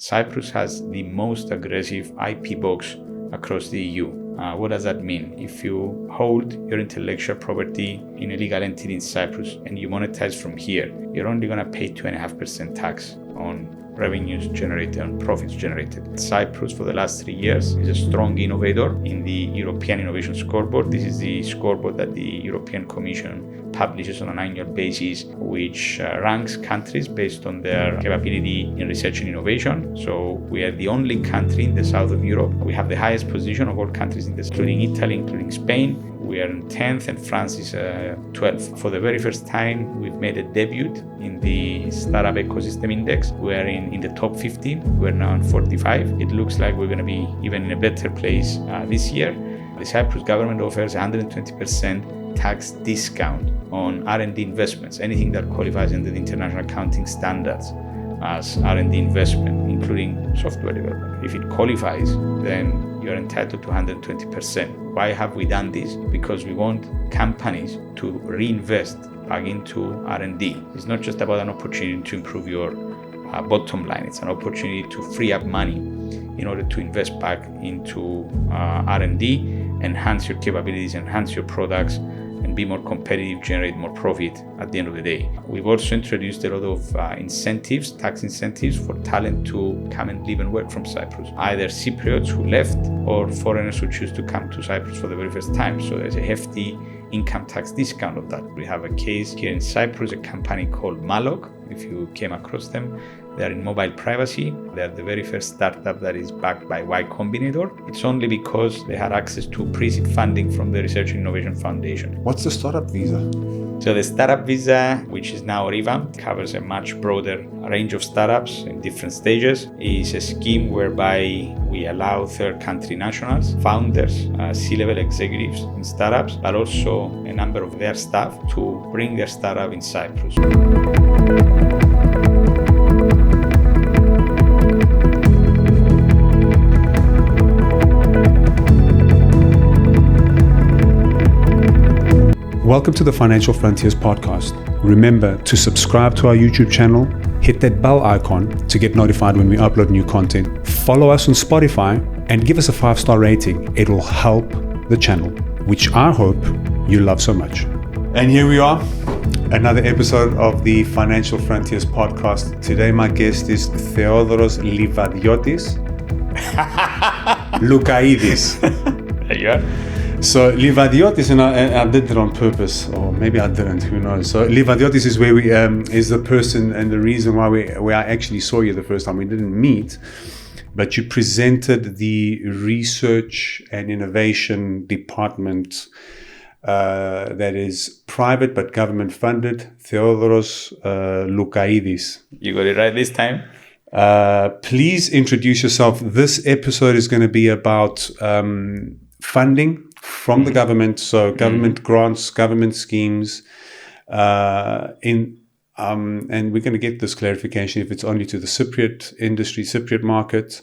Cyprus has the most aggressive IP box across the EU. What does that mean? If you hold your intellectual property in a legal entity in Cyprus and you monetize from here, you're only going to pay 2.5% tax on revenues generated and profits generated. Cyprus for the last 3 years is a strong innovator in the European Innovation Scoreboard. This is the scoreboard that the European Commission publishes on an annual basis, which ranks countries based on their capability in research and innovation. So we are the only country in the south of Europe. We have the highest position of all countries in this, including Italy, including Spain. We are in 10th and France is 12th. For the very first time, we've made a debut in the Startup Ecosystem Index. We are in the top 15. We're now in 45. It looks like we're going to be even in a better place this year. The Cyprus government offers 120% tax discount on R&D investments, anything that qualifies under the international accounting standards as R&D investment, including software development. If it qualifies, then you're entitled to 120%. Why have we done this? Because we want companies to reinvest back into R&D. It's not just about an opportunity to improve your bottom line. It's an opportunity to free up money in order to invest back into R&D, enhance your capabilities, enhance your products, and be more competitive, generate more profit at the end of the day. We've also introduced a lot of incentives, tax incentives for talent to come and live and work from Cyprus. Either Cypriots who left or foreigners who choose to come to Cyprus for the very first time. So there's a hefty income tax discount of that. We have a case here in Cyprus, a company called Malog. If you came across them, they are in mobile privacy. They are the very first startup that is backed by Y Combinator. It's only because they had access to pre-seed funding from the Research and Innovation Foundation. What's the startup visa? So the startup visa, which is now revamped, covers a much broader range of startups in different stages. It's a scheme whereby we allow third country nationals, founders, C-level executives in startups, but also a number of their staff to bring their startup in Cyprus. Welcome to the Financial Frontiers podcast. Remember to subscribe to our YouTube channel, hit that bell icon to get notified when we upload new content. Follow us on Spotify and give us a 5-star rating. It will help the channel, which I hope you love so much. And here we are, another episode of the Financial Frontiers podcast. Today my guest is Theodoros Loukaidis. There you are. So Livadiotis, and I did it on purpose, or maybe I didn't, who knows. So Livadiotis is where we is the person and the reason why I actually saw you the first time. We didn't meet, but you presented the research and innovation department that is private but government funded, Theodoros Loukaidis. You got it right this time. Please introduce yourself. This episode is going to be about funding from the government, so government grants, government schemes, and we're going to get this clarification if it's only to the Cypriot industry, Cypriot market.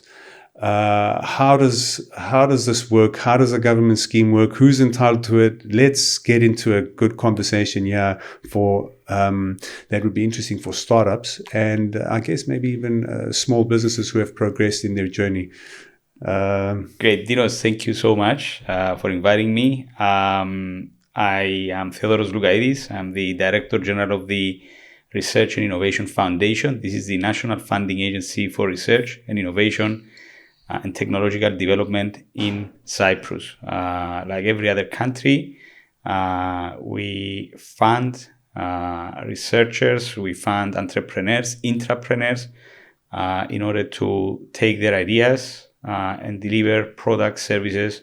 How does this work? How does a government scheme work? Who's entitled to it? Let's get into a good conversation here for that would be interesting for startups and I guess maybe even small businesses who have progressed in their journey. Great, Dinos, thank you so much for inviting me. I am Theodoros Loukaidis. I'm the Director General of the Research and Innovation Foundation. This is the national funding agency for research and innovation and technological development in Cyprus. Like every other country, we fund researchers, we fund entrepreneurs, intrapreneurs in order to take their ideas and deliver products, services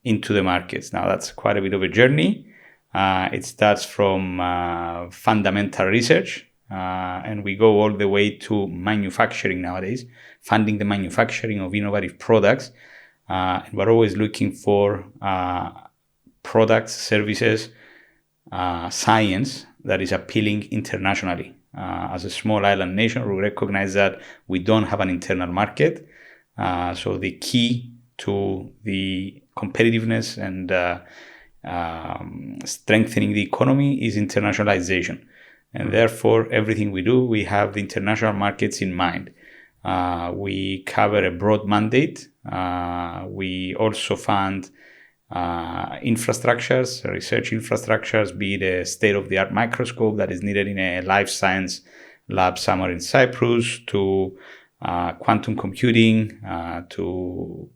into the markets. Now, that's quite a bit of a journey. It starts from fundamental research, and we go all the way to manufacturing nowadays, funding the manufacturing of innovative products. And we're always looking for products, services, science that is appealing internationally. As a small island nation, we recognize that we don't have an internal market. So the key to the competitiveness and strengthening the economy is internationalization. And therefore, everything we do, we have the international markets in mind. We cover a broad mandate. We also fund infrastructures, research infrastructures, be it a state-of-the-art microscope that is needed in a life science lab somewhere in Cyprus, to quantum computing, to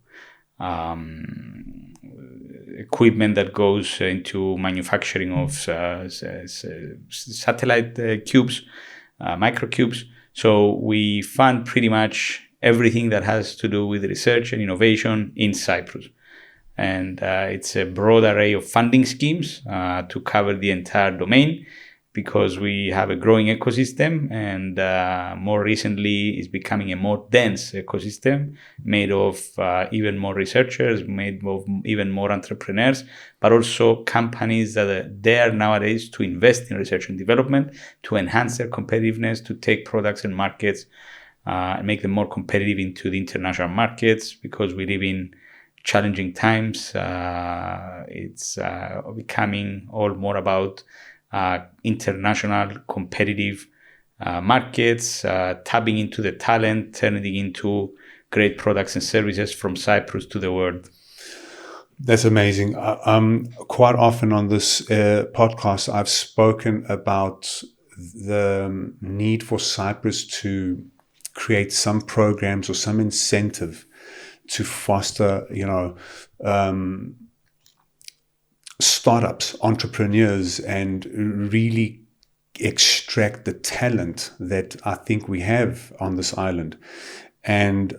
equipment that goes into manufacturing of satellite cubes, microcubes. So we fund pretty much everything that has to do with research and innovation in Cyprus. And it's a broad array of funding schemes to cover the entire domain, because we have a growing ecosystem, and more recently is becoming a more dense ecosystem made of even more researchers, made of even more entrepreneurs, but also companies that are there nowadays to invest in research and development, to enhance their competitiveness, to take products and markets and make them more competitive into the international markets, because we live in challenging times. It's becoming all more about international competitive markets, tapping into the talent, turning into great products and services from Cyprus to the world. That's amazing. Quite often on this podcast, I've spoken about the need for Cyprus to create some programs or some incentive to foster, startups, entrepreneurs, and really extract the talent that I think we have on this island. And,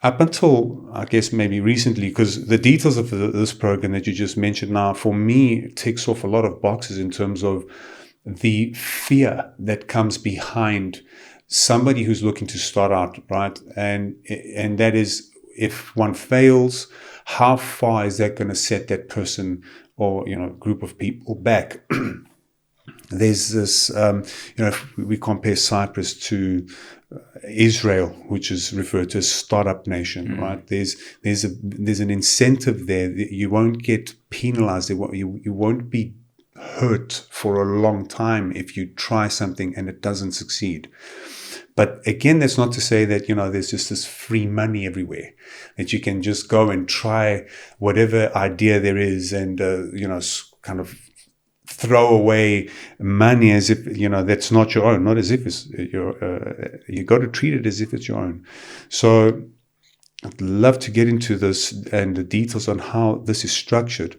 up until, I guess, maybe recently, because the details of this program that you just mentioned now, for me, ticks off a lot of boxes in terms of the fear that comes behind somebody who's looking to start out, right? And that is, if one fails, how far is that going to set that person or group of people back? There's this, if we compare Cyprus to Israel, which is referred to as startup nation, right? There's an incentive there. You won't get penalized. You won't be hurt for a long time if you try something and it doesn't succeed. But again, that's not to say that, there's just this free money everywhere, that you can just go and try whatever idea there is and, kind of throw away money as if, that's not your own, not as if it's your, you got to treat it as if it's your own. So I'd love to get into this and the details on how this is structured.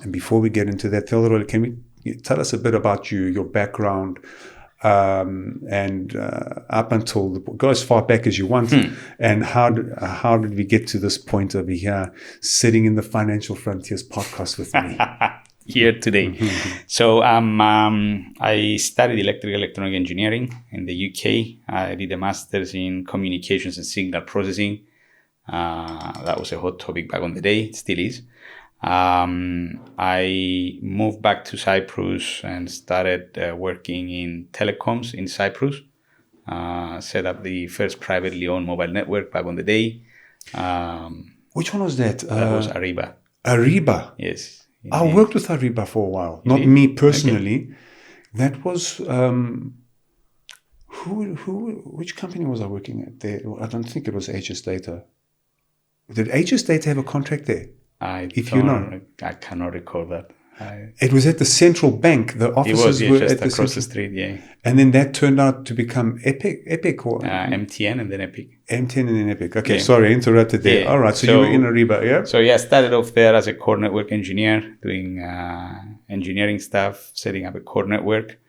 And before we get into that, Theodoros, can you tell us a bit about you, your background, and up until go as far back as you want, and how did we get to this point over here, sitting in the Financial Frontiers podcast with me here today? So I studied electronic engineering in the UK. I did a master's in communications and signal processing. That was a hot topic back on the day. It still is. I moved back to Cyprus and started working in telecoms in Cyprus. Set up the first privately owned mobile network back on the day. Which one was that? That was Ariba. Ariba? Yes. Indeed. I worked with Ariba for a while. Not me personally. Okay. That was... which company was I working at there? I don't think it was HS Data. Did HS Data have a contract there? I cannot recall that. It was at the central bank. The offices were just at across the street, yeah. And then that turned out to become Epic or MTN and then Epic. MTN and then Epic. Okay, sorry, I interrupted there. Yeah. All right, so you were in Ariba, yeah? So I started off there as a core network engineer, doing engineering stuff, setting up a core network,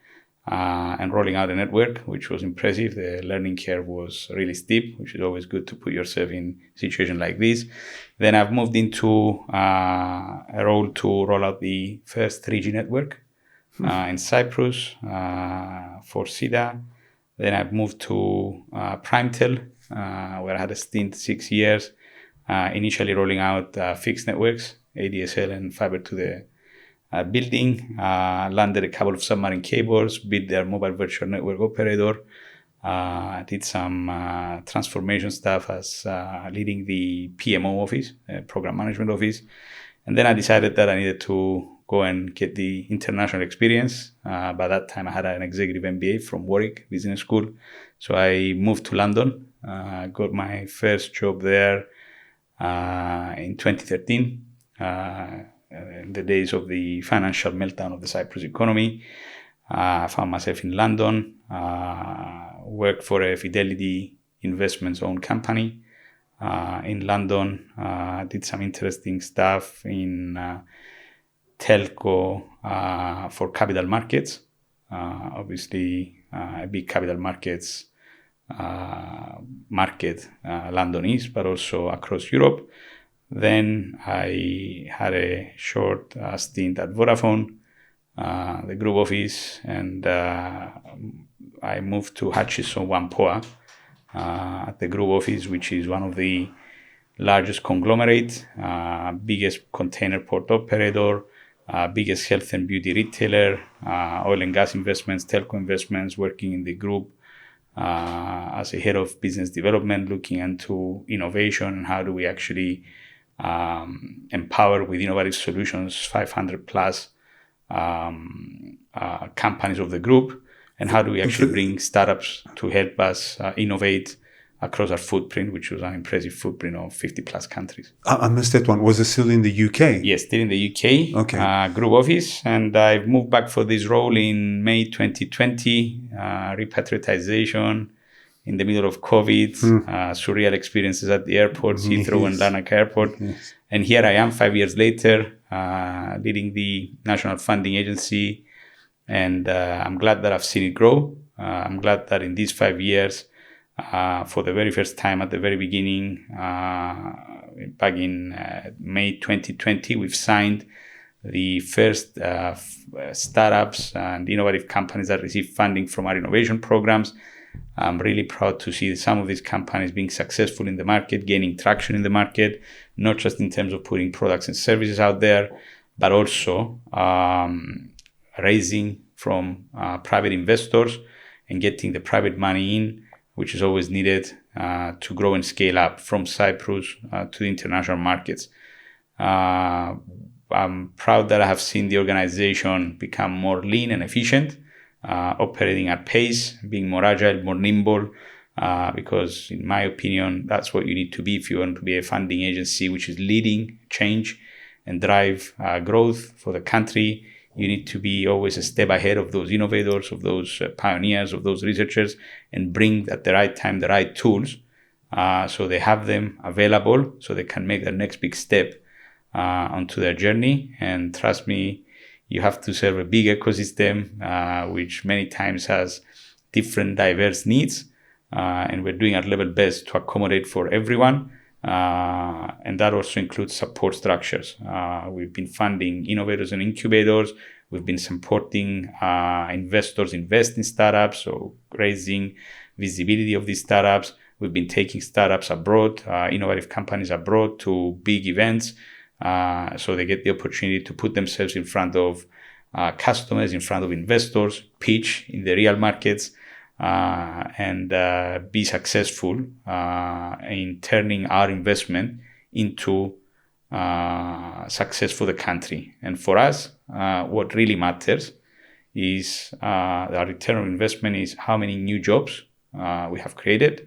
and rolling out a network, which was impressive. The learning curve was really steep, which is always good to put yourself in a situation like this. Then I've moved into a role to roll out the first 3G network in Cyprus for SIDA. Then I've moved to Primetel, where I had a stint 6 years, initially rolling out fixed networks, ADSL and fiber to the building, landed a couple of submarine cables, built their mobile virtual network operator, did some transformation stuff as leading the PMO office, program management office. And then I decided that I needed to go and get the international experience. By that time, I had an executive MBA from Warwick Business School. So I moved to London, got my first job there in 2013, in the days of the financial meltdown of the Cyprus economy. I found myself in London, worked for a Fidelity Investments owned company in London, did some interesting stuff in telco for capital markets. Obviously, a big capital markets market, London is, but also across Europe. Then I had a short stint at Vodafone, the group office, and I moved to Hutchison Whampoa at the group office, which is one of the largest conglomerate, biggest container port operator, biggest health and beauty retailer, oil and gas investments, telco investments, working in the group as a head of business development, looking into innovation and how do we actually empower with innovative solutions 500 plus companies of the group, and how do we actually bring startups to help us innovate across our footprint, which was an impressive footprint of 50 plus countries. I missed that one. Was it still in the UK? Yes, still in the UK, okay. Group office. And I moved back for this role in May 2020, repatriatization in the middle of COVID, surreal experiences at the airports, Heathrow and Larnaca Airport. Yes. And here I am 5 years later, leading the National Funding Agency. And I'm glad that I've seen it grow. I'm glad that in these 5 years, for the very first time at the very beginning, back in May 2020, we've signed the first startups and innovative companies that receive funding from our innovation programs. I'm really proud to see some of these companies being successful in the market, gaining traction in the market, not just in terms of putting products and services out there, but also raising from private investors and getting the private money in, which is always needed to grow and scale up from Cyprus to the international markets. I'm proud that I have seen the organization become more lean and efficient, operating at pace, being more agile, more nimble, because in my opinion, that's what you need to be if you want to be a funding agency which is leading change and drive growth for the country. You need to be always a step ahead of those innovators, of those pioneers, of those researchers, and bring at the right time the right tools so they have them available so they can make their next big step onto their journey. And trust me, you have to serve a big ecosystem, which many times has different diverse needs. And we're doing our level best to accommodate for everyone. And that also includes support structures. We've been funding innovators and incubators. We've been supporting investors invest in startups, so raising visibility of these startups. We've been taking startups abroad, innovative companies abroad to big events, so they get the opportunity to put themselves in front of customers, in front of investors, pitch in the real markets, and be successful in turning our investment into success for the country. And for us, what really matters is the return on investment is how many new jobs we have created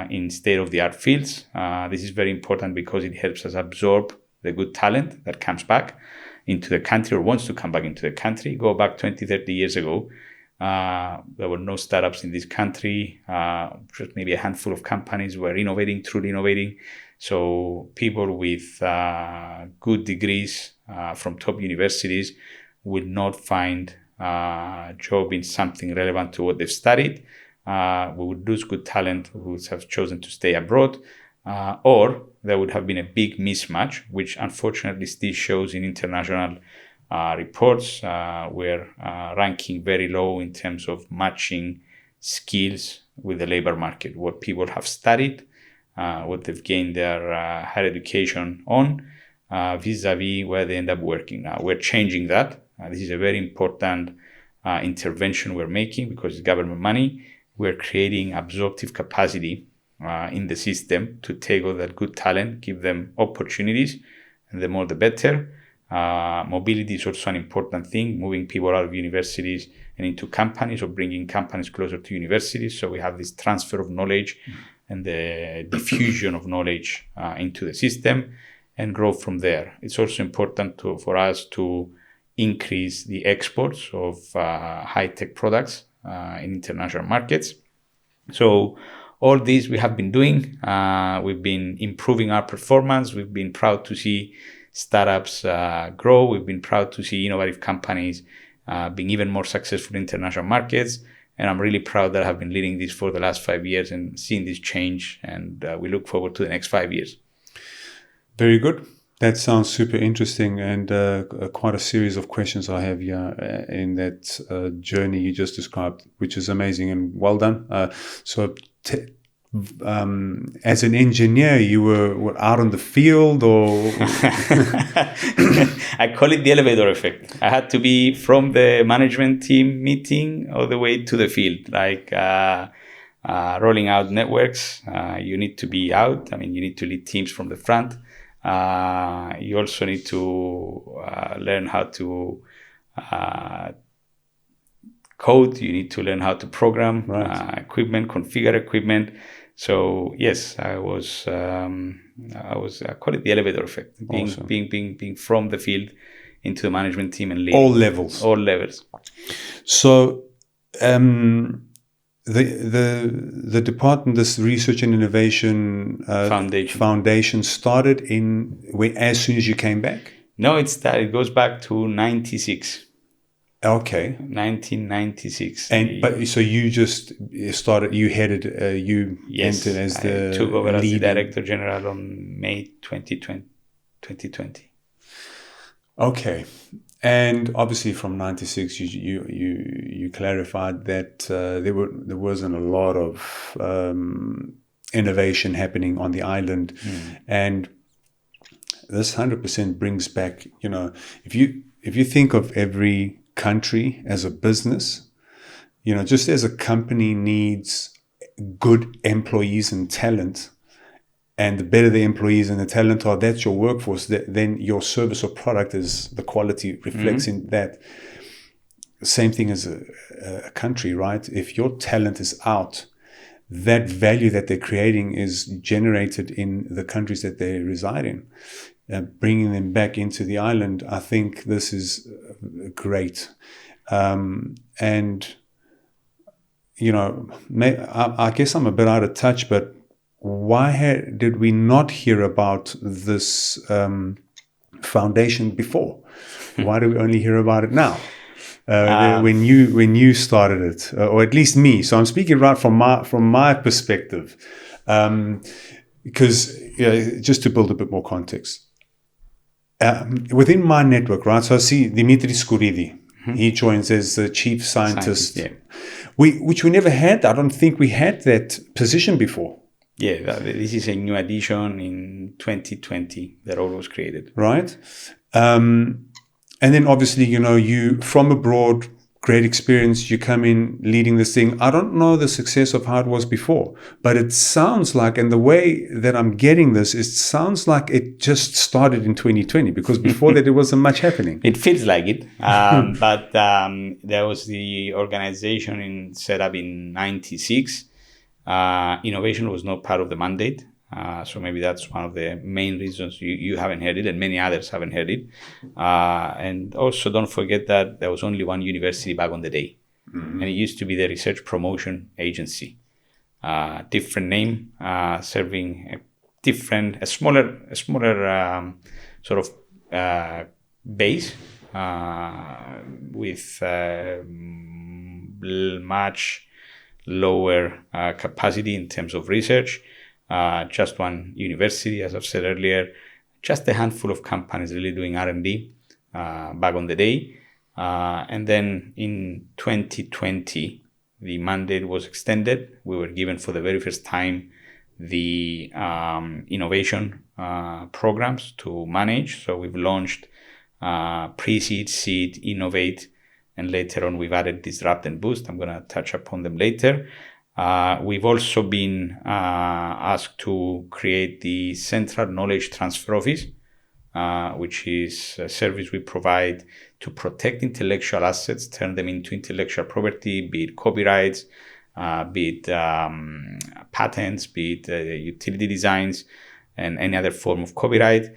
in state-of-the-art fields. This is very important because it helps us absorb the good talent that comes back into the country or wants to come back into the country. Go back 20, 30 years ago, there were no startups in this country. Just maybe a handful of companies were innovating, truly innovating. So people with good degrees from top universities will not find a job in something relevant to what they've studied. We would lose good talent who would have chosen to stay abroad, or there would have been a big mismatch, which unfortunately still shows in international reports. We're ranking very low in terms of matching skills with the labor market, what people have studied, what they've gained their higher education on, vis-a-vis where they end up working. Now, we're changing that. This is a very important intervention we're making because it's government money. We're creating absorptive capacity in the system to take all that good talent, give them opportunities, and the more the better. Mobility is also an important thing, moving people out of universities and into companies, or bringing companies closer to universities. So we have this transfer of knowledge and the diffusion of knowledge into the system and grow from there. It's also important for us to increase the exports of high-tech products in international markets. So all this we have been doing. We've been improving our performance. We've been proud to see startups grow. We've been proud to see innovative companies being even more successful in international markets. And I'm really proud that I have been leading this for the last 5 years and seeing this change. And we look forward to the next 5 years. Very good. That sounds super interesting, and quite a series of questions I have here in that journey you just described, which is amazing and well done. As an engineer, you were out on the field, or? I call it the elevator effect. I had to be from the management team meeting all the way to the field, like rolling out networks. You need to be out. I mean, you need to lead teams from the front. You also need to learn how to code. You need to learn how to program equipment, configure equipment. So yes, I call it the elevator effect. Being from the field into the management team and leading. All levels. So the department, this Research and Innovation Foundation started as soon as you came back? No, it goes back to 96. Okay. 1996. So you just started, you headed, entered as the took over as the Director General on May 2020. Okay. And obviously from 96, you clarified that there wasn't a lot of innovation happening on the island. And this 100% brings back, if you think of every country as a business, just as a company needs good employees and talent, and the better the employees and the talent are, that's your workforce, then your service or product is the quality reflects in that. Same thing as a country, right? If your talent is out, that value that they're creating is generated in the countries that they reside in. Bringing them back into the island, I think this is great. And, I guess I'm a bit out of touch, but why did we not hear about this foundation before? Why do we only hear about it now? When you started it, or at least me. So I'm speaking right from my perspective, because just to build a bit more context. Within my network, right? So I see Dimitris Skouridi. He joins as the chief scientist. Which we never had. I don't think we had that position before. Yeah, this is a new addition in 2020. The role was created. Right. And then obviously, you from abroad, great experience, you come in leading this thing. I don't know the success of how it was before, but it sounds like, and the way that I'm getting this, it sounds like it just started in 2020, because before that, there wasn't much happening. It feels like it. But there was the organization set up in 96. Innovation was not part of the mandate. So maybe that's one of the main reasons you haven't heard it, and many others haven't heard it. And also don't forget that there was only one university back on the day. And it used to be the Research Promotion Agency. Different name, serving a smaller sort of base with much lower capacity in terms of research. Just one university, as I've said earlier, just a handful of companies really doing R&D back on the day. And then in 2020, the mandate was extended. We were given for the very first time the innovation programs to manage. So we've launched pre-seed, seed, innovate, and later on we've added disrupt and boost. I'm going to touch upon them later. We've also been asked to create the Central Knowledge Transfer Office which is a service we provide to protect intellectual assets, turn them into intellectual property, be it copyrights, be it patents, be it utility designs, and any other form of copyright.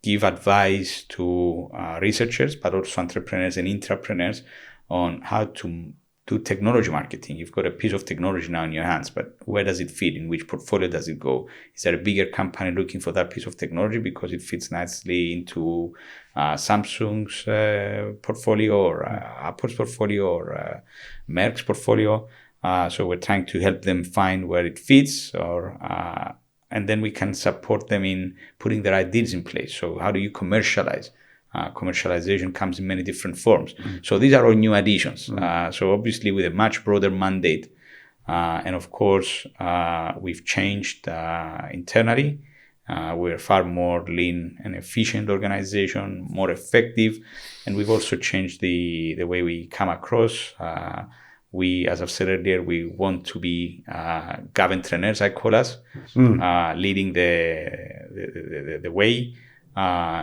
Give advice to researchers, but also entrepreneurs and intrapreneurs on how to do technology marketing. You've got a piece of technology now in your hands, but where does it fit? In which portfolio does it go? Is there a bigger company looking for that piece of technology because it fits nicely into Samsung's portfolio or Apple's portfolio or Merck's portfolio? So we're trying to help them find where it fits, and then we can support them in putting the right deals in place. So how do you commercialize? Commercialization comes in many different forms. So these are all new additions. So obviously with a much broader mandate. And of course, we've changed internally. We're far more lean and efficient organization, more effective. And we've also changed the way we come across. We, as I've said earlier, we want to be governors, I call us, leading the way,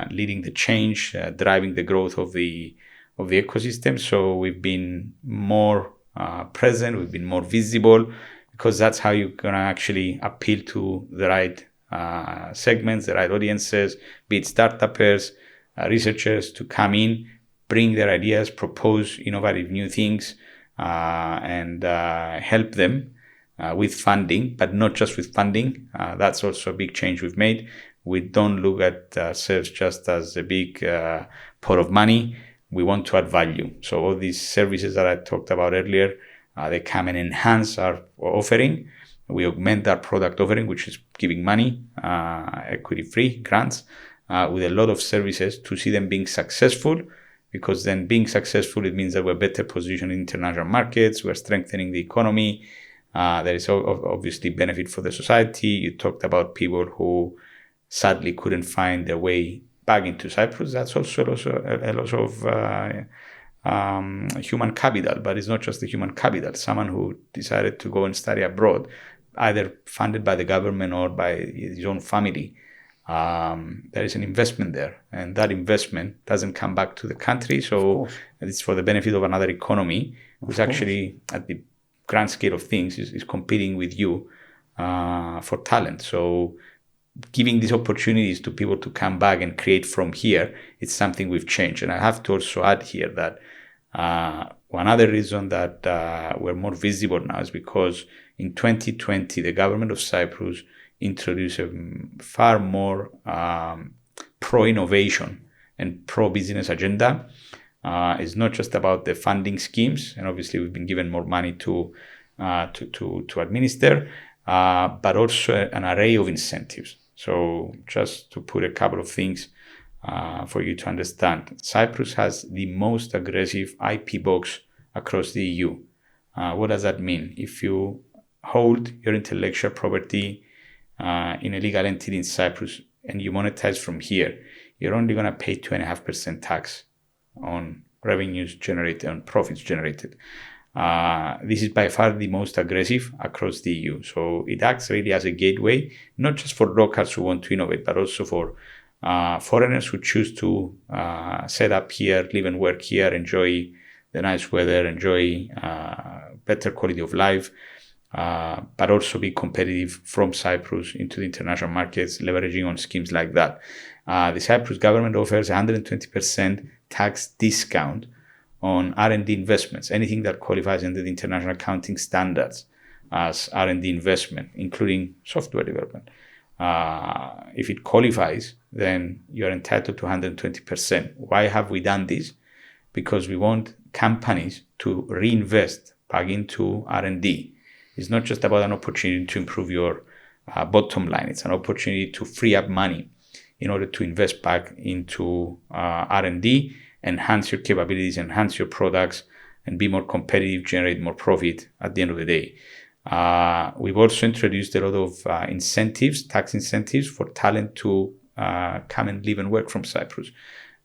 leading the change, driving the growth of the ecosystem. So we've been more present, we've been more visible, because that's how you're gonna actually appeal to the right segments, the right audiences, be it startuppers, researchers, to come in, bring their ideas, propose innovative new things, and help them with funding, but not just with funding. That's also a big change we've made. We don't look at ourselves just as a big pot of money. We want to add value. So all these services that I talked about earlier, they come and enhance our offering. We augment our product offering, which is giving money, equity-free grants, with a lot of services to see them being successful. Because then being successful, it means that we're better positioned in international markets, we're strengthening the economy. There is obviously benefit for the society. You talked about people who sadly couldn't find their way back into Cyprus. That's also a lot of human capital, but it's not just the human capital. Someone who decided to go and study abroad, either funded by the government or by his own family. There is an investment there, and that investment doesn't come back to the country. So it's for the benefit of another economy, which actually, at the grand scale of things, is competing with you for talent. So giving these opportunities to people to come back and create from here, it's something we've changed. And I have to also add here that one other reason that we're more visible now is because in 2020, the government of Cyprus introduce a far more pro-innovation and pro-business agenda. It's not just about the funding schemes, and obviously we've been given more money to administer, but also an array of incentives. So just to put a couple of things for you to understand, Cyprus has the most aggressive IP box across the EU. What does that mean? If you hold your intellectual property in a legal entity in Cyprus and you monetize from here, you're only going to pay 2.5% tax on revenues generated, on profits generated. This is by far the most aggressive across the EU. So it acts really as a gateway, not just for locals who want to innovate, but also for foreigners who choose to set up here, live and work here, enjoy the nice weather, enjoy better quality of life, but also be competitive from Cyprus into the international markets, leveraging on schemes like that. The Cyprus government offers 120% tax discount on R&D investments, anything that qualifies under the international accounting standards as R&D investment, including software development. If it qualifies, then you're entitled to 120%. Why have we done this? Because we want companies to reinvest back into R&D. It's not just about an opportunity to improve your bottom line. It's an opportunity to free up money in order to invest back into R&D, enhance your capabilities, enhance your products, and be more competitive, generate more profit at the end of the day. We've also introduced a lot of incentives, tax incentives for talent to come and live and work from Cyprus.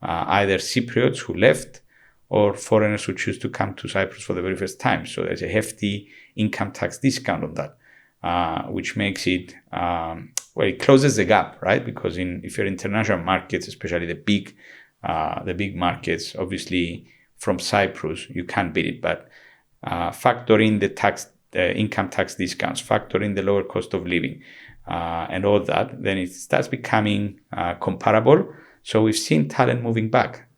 Either Cypriots who left or foreigners who choose to come to Cyprus for the very first time. So there's a hefty income tax discount on that, which makes it well, it closes the gap, right? Because if you're international markets, especially the big markets, obviously from Cyprus, you can't beat it. But factor in the income tax discounts, factor in the lower cost of living, and all that, then it starts becoming comparable. So we've seen talent moving back.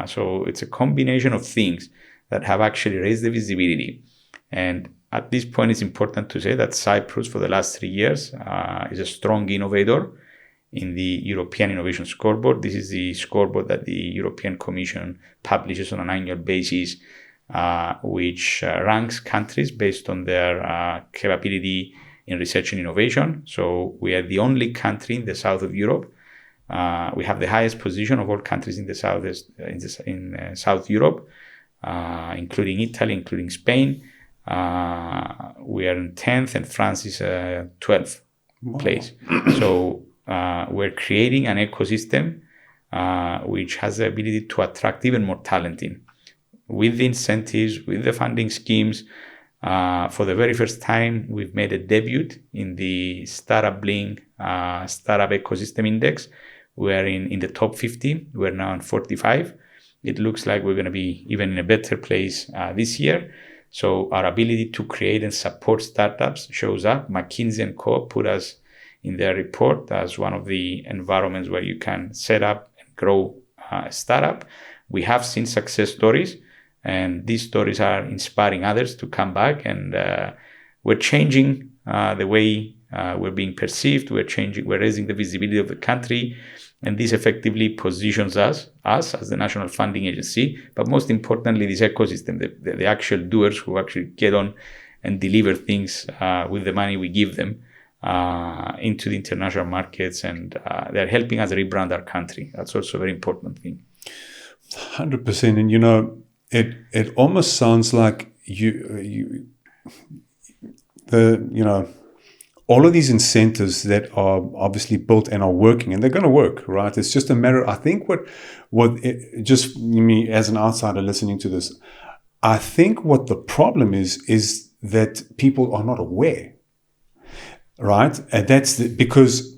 So it's a combination of things that have actually raised the visibility. And at this point, it's important to say that Cyprus, for the last 3 years, is a strong innovator in the European Innovation Scoreboard. This is the scoreboard that the European Commission publishes on an annual basis, which ranks countries based on their capability in research and innovation. So we are the only country in the south of Europe. We have the highest position of all countries in the South Europe, including Italy, including Spain. We are in 10th, and France is 12th place. So we're creating an ecosystem which has the ability to attract even more talent in. With the incentives, with the funding schemes, for the very first time, we've made a debut in the Startup Blink Startup Ecosystem Index. We're in the top 50. We're now in 45. It looks like we're going to be even in a better place this year. So our ability to create and support startups shows up. McKinsey & Co. put us in their report as one of the environments where you can set up and grow a startup. We have seen success stories, and these stories are inspiring others to come back. And we're changing the way we're being perceived. We're raising the visibility of the country. And this effectively positions us as the national funding agency, but most importantly, this ecosystem, the actual doers who actually get on and deliver things with the money we give them into the international markets, and they're helping us rebrand our country. That's also a very important thing. 100%. And it almost sounds like all of these incentives that are obviously built and are working, and they're going to work, right? It's just a matter. I think just me as an outsider listening to this, I think what the problem is that people are not aware, right? And that's because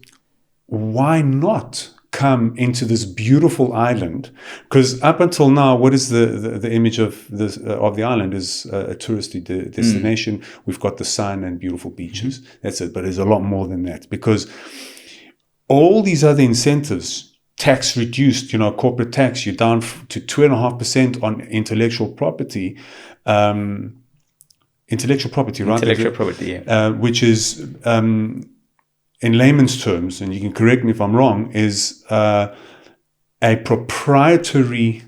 why not come into this beautiful island? Because up until now, what is the image of the island is a touristy destination. We've got the sun and beautiful beaches. That's it. But there's a lot more than that, because all these other incentives, tax reduced, corporate tax, you're down to 2.5% on intellectual property. Intellectual property, right? Intellectual property, yeah. Which is in layman's terms, and you can correct me if I'm wrong, is a proprietary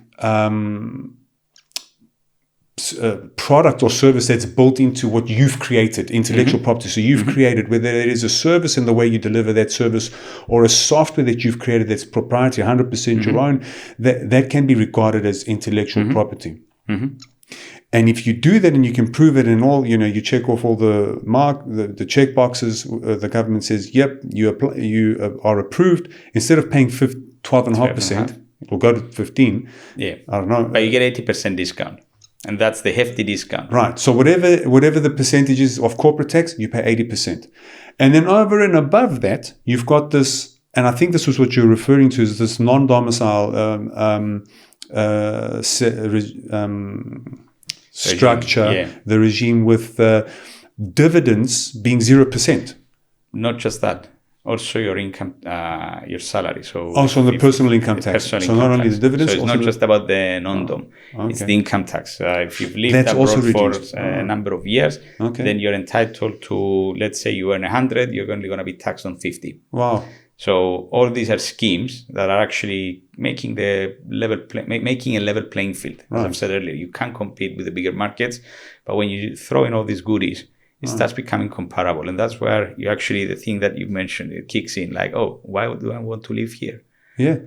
product or service that's built into what you've created, intellectual property. So you've created, whether it is a service in the way you deliver that service, or a software that you've created that's proprietary, 100% your own, that can be regarded as intellectual property. And if you do that and you can prove it in all, you check off all the check boxes, the government says, yep, you are approved. Instead of paying 12.5%, it will go to 15. Yeah. I don't know. But you get 80% discount. And that's the hefty discount. Right. So whatever the percentages of corporate tax, you pay 80%. And then over and above that, you've got this, and I think this was what you're referring to, is this non-domicile structure, the regime with dividends being 0%. Not just that, also your income, your salary. So also on the personal income tax. So not only the dividends. So it's not just about the non-dom. It's the income tax. If you've lived abroad for a number of years, then you're entitled to, let's say you earn 100, you're only going to be taxed on 50. Wow. So all these are schemes that are actually making a level playing field. As I've said earlier, you can't compete with the bigger markets, but when you throw in all these goodies, it starts becoming comparable. And that's where the thing that you mentioned, it kicks in, like, oh, why do I want to live here? Yeah,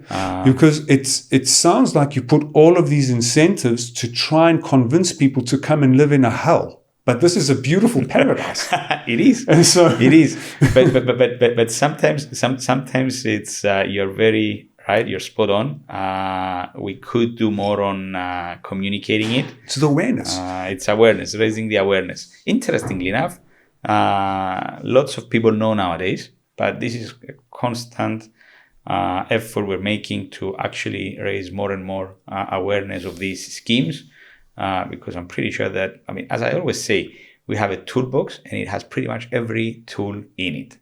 because it sounds like you put all of these incentives to try and convince people to come and live in a hell. But this is a beautiful paradise. It is. And so it is. But sometimes it's you're very right. You're spot on. We could do more on communicating it. It's the awareness. It's raising the awareness. Interestingly enough, lots of people know nowadays But this is a constant effort we're making to actually raise more and more awareness of these schemes, because I'm pretty sure that, as I always say, we have a toolbox and it has pretty much every tool in it.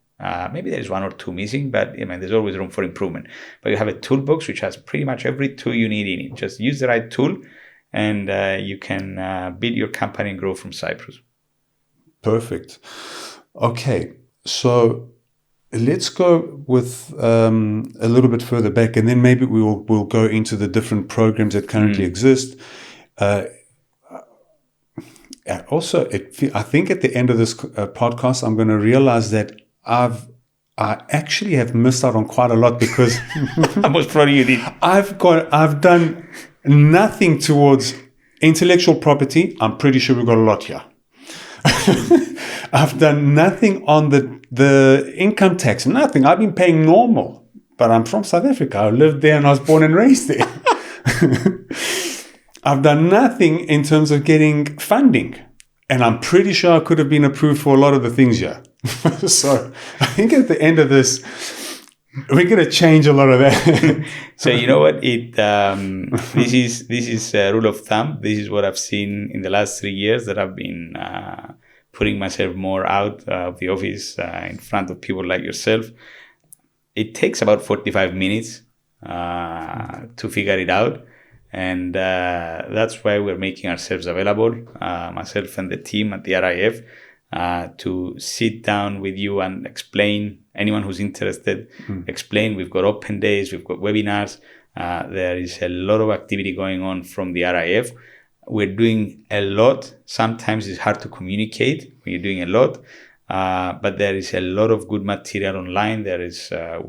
Maybe there is one or two missing, but there's always room for improvement. But you have a toolbox which has pretty much every tool you need in it. Just use the right tool and you can build your company and grow from Cyprus. Perfect. Okay, so let's go with a little bit further back, and then maybe we'll go into the different programs that currently exist. Also, I think at the end of this podcast, I'm going to realize that I actually have missed out on quite a lot, because I'm most proud of you, did. I've done nothing towards intellectual property. I'm pretty sure we've got a lot here. I've done nothing on the income tax, nothing. I've been paying normal, but I'm from South Africa. I lived there and I was born and raised there. I've done nothing in terms of getting funding, and I'm pretty sure I could have been approved for a lot of the things here. So I think at the end of this, we're going to change a lot of that. So you know what? This is a rule of thumb. This is what I've seen in the last 3 years that I've been putting myself more out of the office in front of people like yourself. It takes about 45 minutes to figure it out. And that's why we're making ourselves available, myself and the team at the RIF, to sit down with you and explain, anyone who's interested, explain. We've got open days, we've got webinars. There is a lot of activity going on from the RIF. We're doing a lot. Sometimes it's hard to communicate when you're doing a lot, but there is a lot of good material online. There is the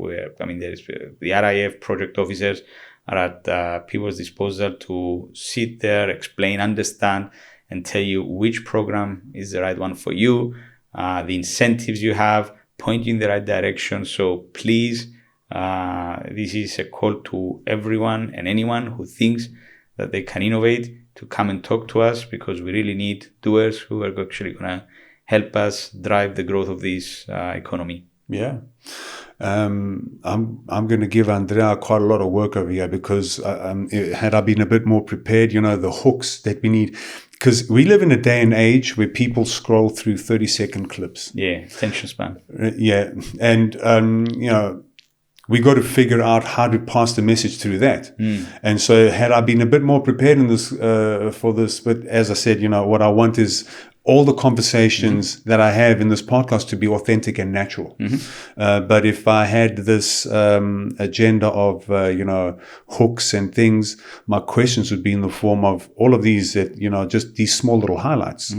RIF project officers are at people's disposal to sit there, explain, understand, and tell you which program is the right one for you, the incentives you have, point you in the right direction. So please, this is a call to everyone and anyone who thinks that they can innovate to come and talk to us, because we really need doers who are actually going to help us drive the growth of this economy. Yeah. I'm going to give Andrea quite a lot of work over here, because had I been a bit more prepared, the hooks that we need, because we live in a day and age where people scroll through 30-second clips. Yeah, attention span. Yeah. And, we got to figure out how to pass the message through that. And so had I been a bit more prepared in this, for this, but as I said, what I want is all the conversations that I have in this podcast to be authentic and natural. But if I had this agenda of, hooks and things, my questions would be in the form of all of these that, just these small little highlights.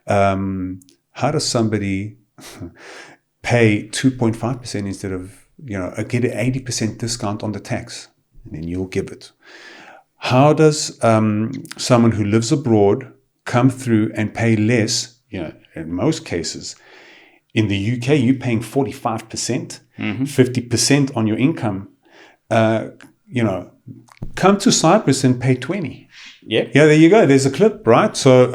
How does somebody pay 2.5% instead of, get an 80% discount on the tax, and then you'll give it? How does someone who lives abroad come through and pay less? In most cases, in the UK, you're paying 45%, 50% on your income. Come to Cyprus and pay 20. Yeah, there you go. There's a clip, right? So,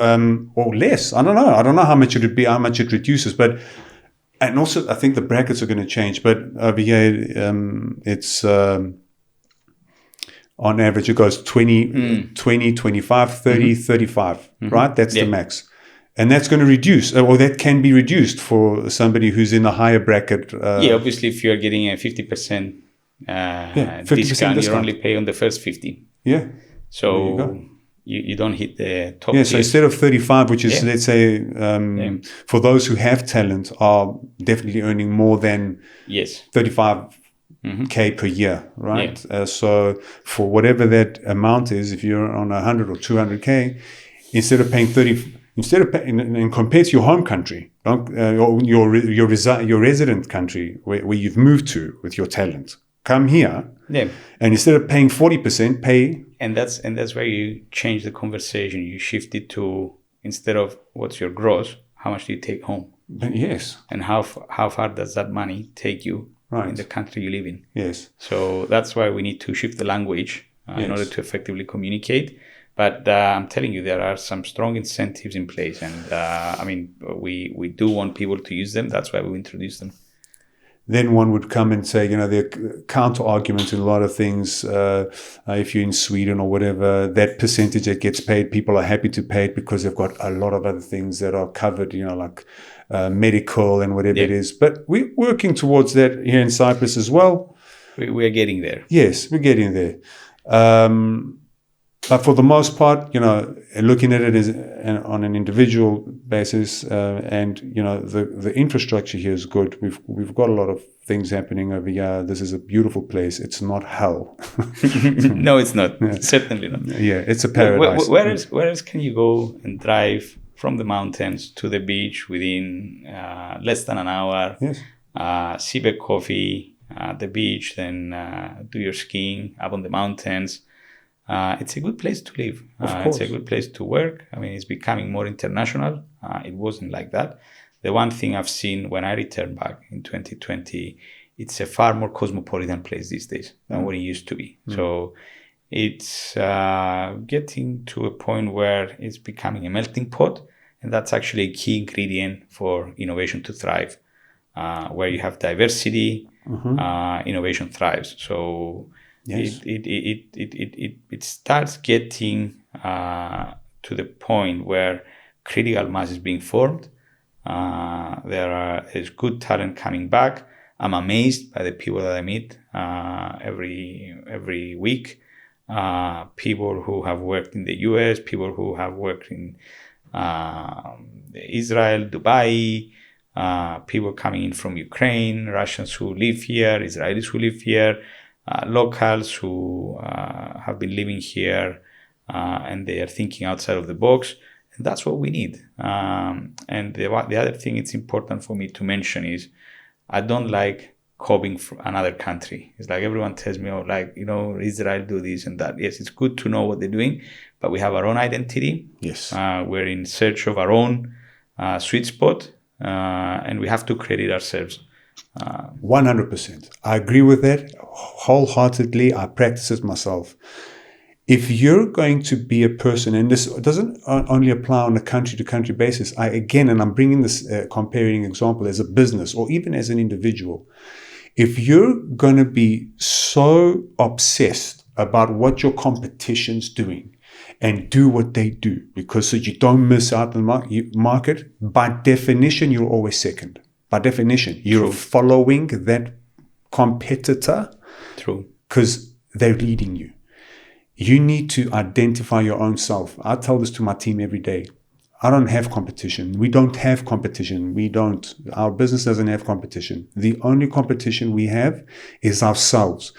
or less. I don't know. I don't know how much it would be, how much it reduces, but. And also, I think the brackets are going to change. But over here, it's on average, it goes 20, 25, 30, 35, right? That's the max. And that's going to reduce, or that can be reduced for somebody who's in a higher bracket. Obviously, if you're getting a 50%, 50% discount, you only pay on the first 50. Yeah. So you don't hit the top. Yeah, so instead of 35, which is, let's say, for those who have talent, are definitely earning more than 35K per year, right? So for whatever that amount is, if you're on 100 or 200K, instead of paying 30, and compared to your home country, your resident country where you've moved to with your talent, come here, and instead of paying 40%, pay. And that's where you change the conversation. You shift it to, instead of what's your gross, how much do you take home? Yes. And how far does that money take you in the country you live in? Yes. So that's why we need to shift the language in order to effectively communicate. But I'm telling you, there are some strong incentives in place. And we do want people to use them. That's why we introduce them. then one would come and say, there are counter arguments in a lot of things. If you're in Sweden or whatever, that percentage that gets paid, people are happy to pay it because they've got a lot of other things that are covered, like medical and whatever it is. But we're working towards that here in Cyprus as well. We're getting there. Yes, we're getting there. But for the most part, looking at it as on an individual basis, and the infrastructure here is good. We've got a lot of things happening over here. This is a beautiful place. It's not hell. No, it's not. Yeah. Certainly not. Yeah, it's a paradise. Where else can you go and drive from the mountains to the beach within less than an hour? Yes. Sip a coffee at the beach, then do your skiing up on the mountains. It's a good place to live. It's a good place to work. I mean, it's becoming more international. It wasn't like that. The one thing I've seen when I returned back in 2020, it's a far more cosmopolitan place these days than what it used to be. So it's getting to a point where it's becoming a melting pot. And that's actually a key ingredient for innovation to thrive. Where you have diversity, innovation thrives. So yes. It starts getting to the point where critical mass is being formed. There's good talent coming back. I'm amazed by the people that I meet every week. People who have worked in the US, people who have worked in Israel, Dubai, people coming in from Ukraine, Russians who live here, Israelis who live here. Locals who have been living here and they are thinking outside of the box. And that's what we need. And the other thing it's important for me to mention is I don't like copying from another country. It's like everyone tells me, Israel do this and that. Yes, it's good to know what they're doing, but we have our own identity. Yes. We're in search of our own sweet spot and we have to create it ourselves. 100%. I agree with that wholeheartedly. I practice it myself. If you're going to be a person, and this doesn't only apply on a country-to-country basis, I'm bringing this comparing example as a business or even as an individual. If you're going to be so obsessed about what your competition's doing and do what they do so you don't miss out on the market, by definition, you're always second. By definition, you're following that competitor. True. Because they're leading you. You need to identify your own self. I tell this to my team every day. I don't have competition. We don't have competition. Our business doesn't have competition. The only competition we have is ourselves.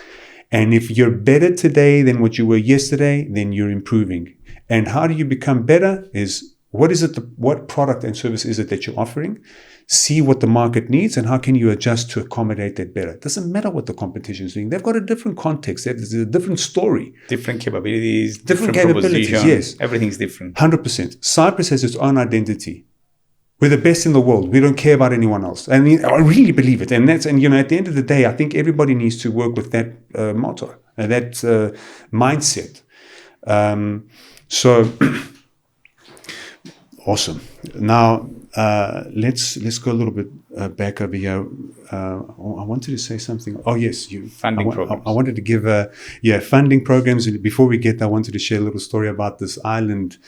And if you're better today than what you were yesterday, then you're improving. And how do you become better is what product and service is it that you're offering? See what the market needs and how can you adjust to accommodate that better. It doesn't matter what the competition is doing. They've got a different context. There's a different story. Different capabilities. Different capabilities, yes. Everything's different. 100%. Cyprus has its own identity. We're the best in the world. We don't care about anyone else. I mean, I really believe it. And at the end of the day, I think everybody needs to work with that motto, that mindset. So awesome. Now, let's go a little bit back over here. I wanted to say something. Oh, yes. Funding programs. I wanted to give funding programs. And before we get there, I wanted to share a little story about this island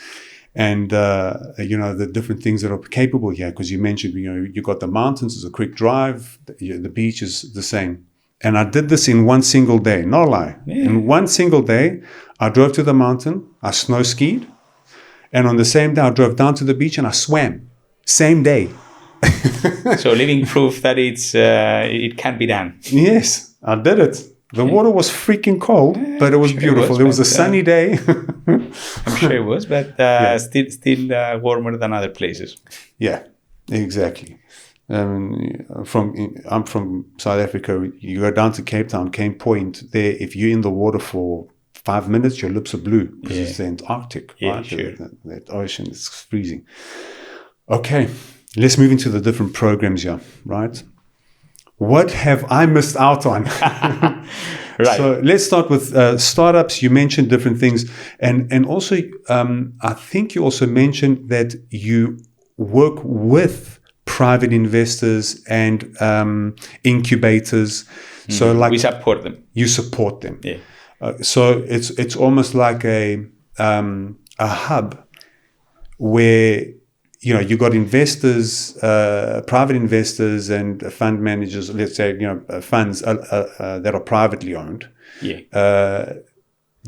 and, the different things that are capable here. Because you mentioned, you got the mountains, it's a quick drive. The beach is the same. And I did this in one single day. No lie. Yeah. In one single day, I drove to the mountain. I snow skied. And on the same day, I drove down to the beach and I swam. Same day. So living proof that it can be done. Yes, I did it. The water was freaking cold, but it was beautiful. It was a sunny day. I'm sure it was, but still warmer than other places. Yeah, exactly. I'm from South Africa. You go down to Cape Town, Cape Point. There, if you're in the water for 5 minutes, your lips are blue because it's the Antarctic, right? Sure. That ocean is freezing. Okay, let's move into the different programs here, right? What have I missed out on? Right. So let's start with startups. You mentioned different things. And also, I think you also mentioned that you work with private investors and incubators. So like we support them. You support them. Yeah. So it's almost like a hub where you got investors, private investors, and fund managers. Let's say funds that are privately owned. Yeah.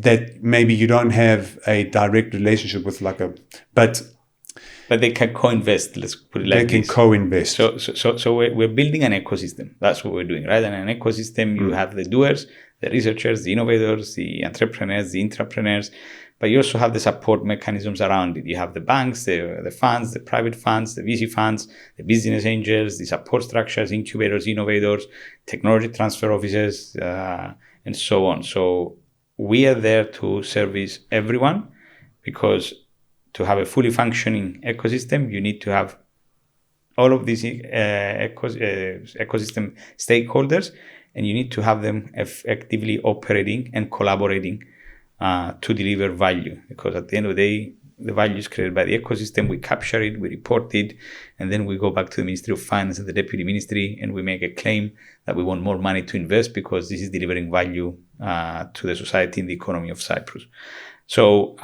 That maybe you don't have a direct relationship with, but they can co-invest. Let's put it like this. They can co-invest. So we're building an ecosystem. That's what we're doing, right? And an ecosystem, you have the doers, the researchers, the innovators, the entrepreneurs, the intrapreneurs, but you also have the support mechanisms around it. You have the banks, the funds, the private funds, the VC funds, the business angels, the support structures, incubators, innovators, technology transfer offices, and so on. So we are there to service everyone, because to have a fully functioning ecosystem, you need to have all of these ecosystem stakeholders, and you need to have them effectively operating and collaborating to deliver value. Because at the end of the day, the value is created by the ecosystem. We capture it, we report it, and then we go back to the Ministry of Finance and the Deputy Ministry, and we make a claim that we want more money to invest because this is delivering value to the society and the economy of Cyprus. So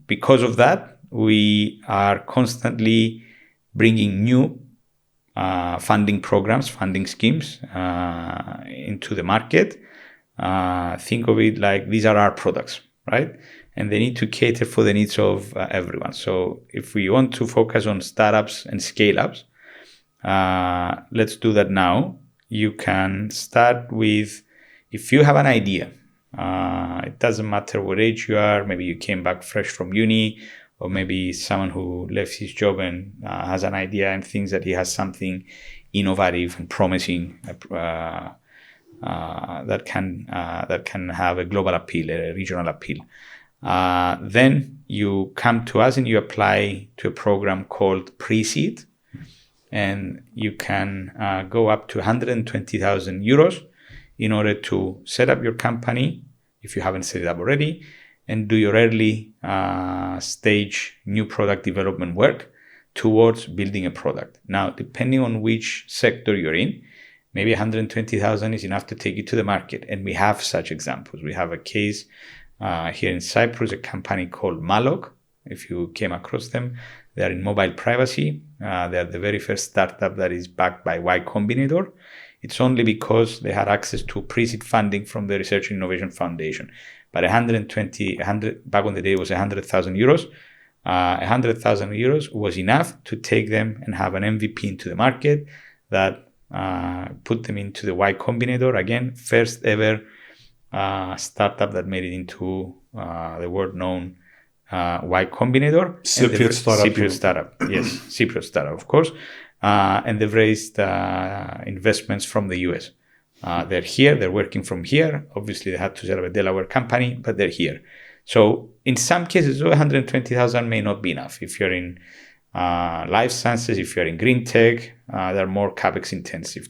because of that, we are constantly bringing new funding programs, funding schemes into the market. Think of it like these are our products, right? And they need to cater for the needs of everyone. So if we want to focus on startups and scale-ups, let's do that now. You can start with, if you have an idea, it doesn't matter what age you are. Maybe you came back fresh from uni, or maybe someone who left his job and has an idea and thinks that he has something innovative and promising that can have a global appeal, a regional appeal. Then you come to us and you apply to a program called Pre-Seed, and you can go up to 120,000 euros in order to set up your company, if you haven't set it up already, and do your early stage new product development work towards building a product. Now, depending on which sector you're in, maybe 120,000 is enough to take you to the market. And we have such examples. We have a case here in Cyprus, a company called Malog. If you came across them, they are in mobile privacy. They are the very first startup that is backed by Y Combinator. It's only because they had access to pre-seed funding from the Research and Innovation Foundation. But 100 back on the day was 100,000 euros. 100,000 euros was enough to take them and have an MVP into the market that put them into the Y Combinator. Again, first ever startup that made it into the world known Y Combinator. Cypriot startup. Yes, Cypriot startup, of course. And they've raised investments from the US. They're here, they're working from here. Obviously, they had to set up a Delaware company, but they're here. So in some cases, 120,000 may not be enough. If you're in life sciences, if you're in green tech, they're more capital intensive.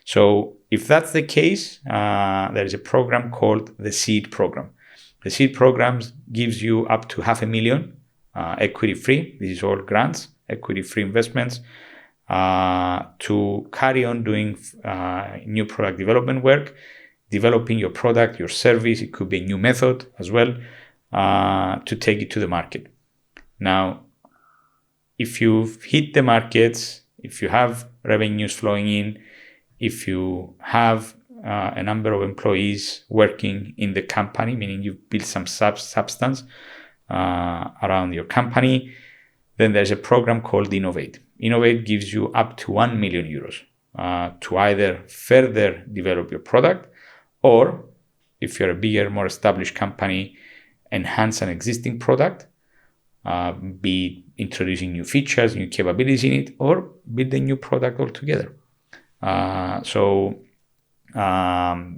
So if that's the case, there is a program called the Seed Program. The Seed Program gives you up to 500,000 equity free. This is all grants, equity free investments to carry on doing new product development work, developing your product, your service. It could be a new method as well to take it to the market. Now, if you've hit the markets, if you have revenues flowing in, if you have a number of employees working in the company, meaning you've built some substance around your company, then there's a program called Innovate. Innovate gives you up to 1 million euros to either further develop your product, or if you're a bigger, more established company, enhance an existing product, be introducing new features, new capabilities in it, or build a new product altogether.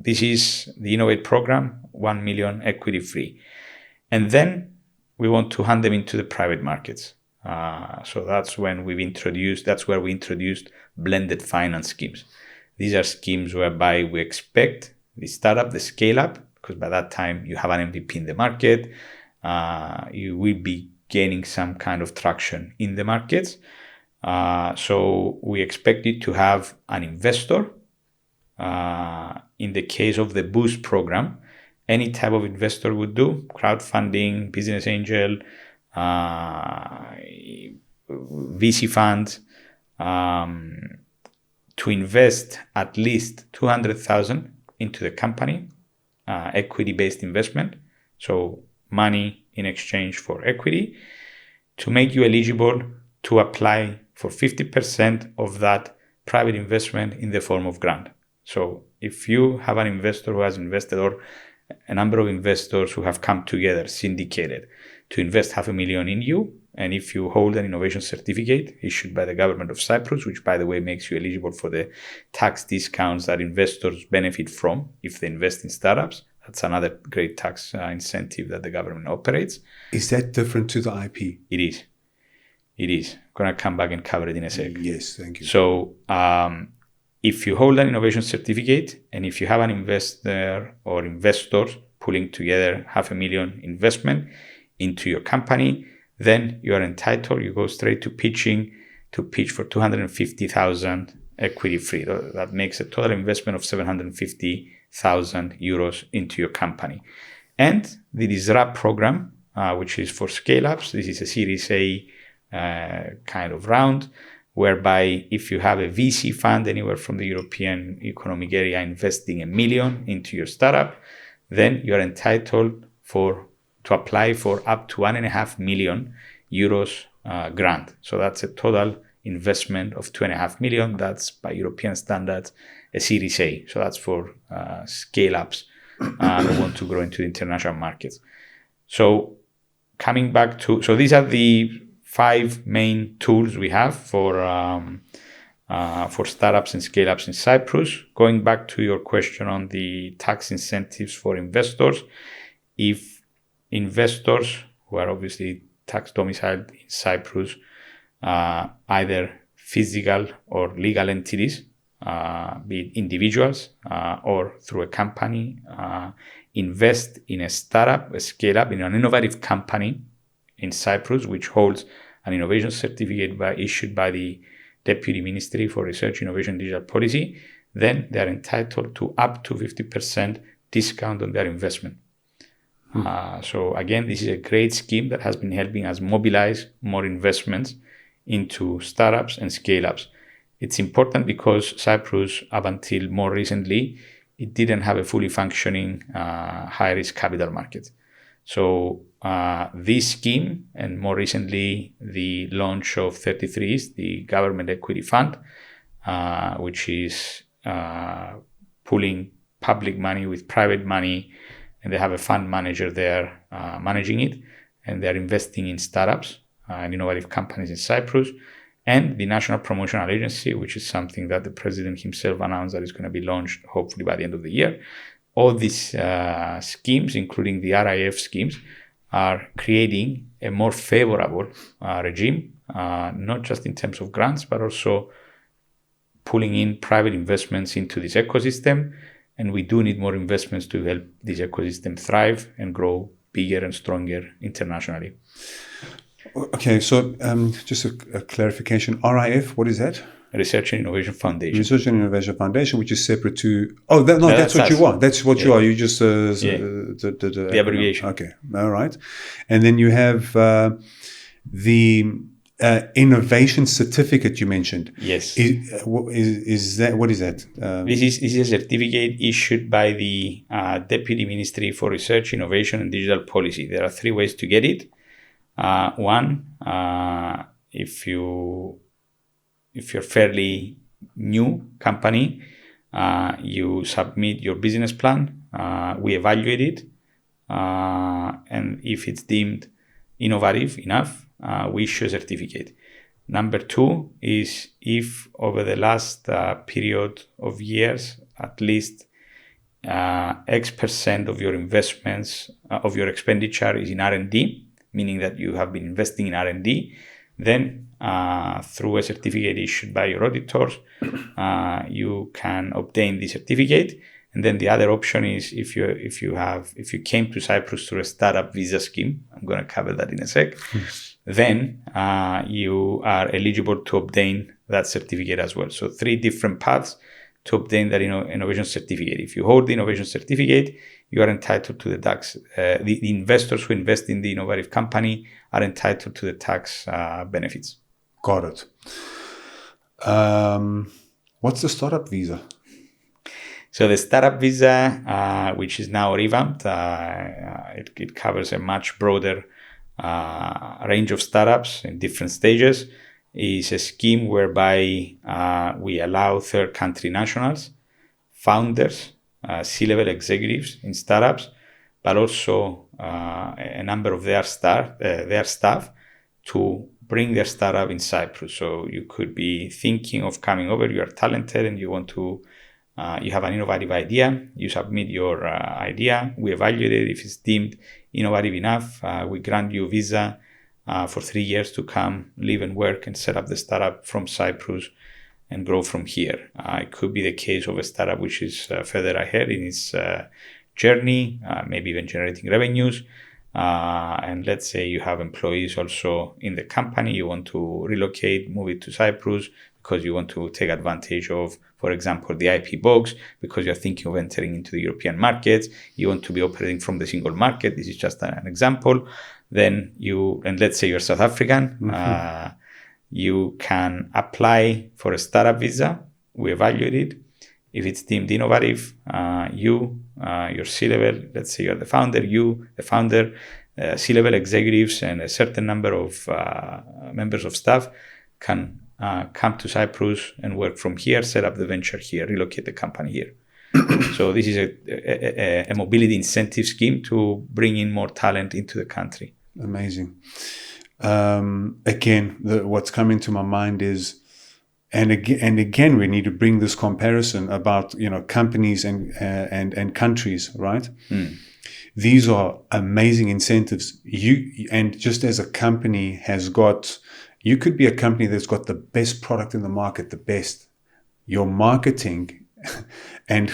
This is the Innovate program, 1 million equity free. And then we want to hand them into the private markets. So that's where we introduced blended finance schemes. These are schemes whereby we expect the startup, the scale up, because by that time you have an MVP in the market, you will be gaining some kind of traction in the markets. So we expect you to have an investor. In the case of the Boost program, any type of investor would do, crowdfunding, business angel, VC funds, to invest at least 200,000 into the company, equity-based investment, so money in exchange for equity, to make you eligible to apply for 50% of that private investment in the form of grant. So if you have an investor who has invested, or a number of investors who have come together, syndicated, to invest $500,000 in you, and if you hold an innovation certificate issued by the government of Cyprus, which by the way makes you eligible for the tax discounts that investors benefit from if they invest in startups, that's another great tax incentive that the government operates. Is that different to the IP? It is. It is. I'm going to come back and cover it in a sec. Yes, thank you. So if you hold an innovation certificate, and if you have an investor or investors pulling together $500,000 investment into your company, then you are entitled, you go straight to pitching, to pitch for 250,000 equity free. That makes a total investment of 750,000 euros into your company. And the Disrupt program, which is for scale-ups, this is a Series A kind of round, whereby if you have a VC fund anywhere from the European Economic Area investing $1 million into your startup, then you are entitled to apply for up to 1.5 million euros grant. So that's a total investment of 2.5 million. That's by European standards a Series A. So that's for scale-ups who want to grow into the international markets. So coming back to, so these are the 5 main tools we have for startups and scale-ups in Cyprus. Going back to your question on the tax incentives for investors, if investors who are obviously tax domiciled in Cyprus, either physical or legal entities, be it individuals or through a company, invest in a startup, a scale-up, in an innovative company in Cyprus, which holds an innovation certificate issued by the Deputy Ministry for Research, Innovation and Digital Policy, then they are entitled to up to 50% discount on their investment. So again, this is a great scheme that has been helping us mobilize more investments into startups and scale-ups. It's important because Cyprus, up until more recently, it didn't have a fully functioning high-risk capital market. So this scheme, and more recently the launch of 33s, the government equity fund, which is pooling public money with private money, and they have a fund manager there managing it, and they're investing in startups and innovative companies in Cyprus, and the National Promotional Agency, which is something that the president himself announced that is going to be launched hopefully by the end of the year. All these schemes, including the RIF schemes, are creating a more favorable regime, not just in terms of grants, but also pulling in private investments into this ecosystem. And we do need more investments to help this ecosystem thrive and grow bigger and stronger internationally. Okay, so just a clarification. RIF, what is that? Research and Innovation Foundation. Research and Innovation Foundation, which is separate to... Oh, that's what you are. That's what you are. You just... the abbreviation. Okay, all right. And then you have the innovation certificate you mentioned. Yes. What is that? This is a certificate issued by the Deputy Ministry for Research, Innovation and Digital Policy. There are 3 ways to get it. One, if you're fairly new company, you submit your business plan, we evaluate it, and if it's deemed innovative enough, we issue a certificate. Number 2 is if over the last period of years, at least X% of your investments, of your expenditure is in R&D, meaning that you have been investing in R&D, then through a certificate issued by your auditors, you can obtain the certificate. And then the other option is if you came to Cyprus through a startup visa scheme, I'm going to cover that in a sec, then you are eligible to obtain that certificate as well. So 3 different paths to obtain that innovation certificate. If you hold the innovation certificate, you are entitled to the tax. The investors who invest in the innovative company are entitled to the tax benefits. Got it. What's the startup visa? So the startup visa, which is now revamped, it covers a much broader range of startups in different stages. Is a scheme whereby we allow third country nationals, founders, C-level executives in startups, but also a number of their staff to bring their startup in Cyprus. So you could be thinking of coming over, you are talented and you want to, you have an innovative idea, you submit your idea, we evaluate it. If it's deemed innovative enough, we grant you a visa for 3 years to come, live and work and set up the startup from Cyprus and grow from here. It could be the case of a startup which is further ahead in its journey, maybe even generating revenues. And let's say you have employees also in the company, you want to relocate, move it to Cyprus because you want to take advantage of, for example, the IP box, because you're thinking of entering into the European markets, you want to be operating from the single market. This is just an example. Then and let's say you're South African, you can apply for a startup visa. We evaluate it. If it's deemed innovative, your C-level, let's say you're the founder, C-level executives and a certain number of members of staff can come to Cyprus and work from here, set up the venture here, relocate the company here. So this is a mobility incentive scheme to bring in more talent into the country. Amazing. Again, what's coming to my mind is, and again, we need to bring this comparison about companies and countries, right? These are amazing incentives. And just as a company you could be a company that's got the best product in the market, the best. Your marketing and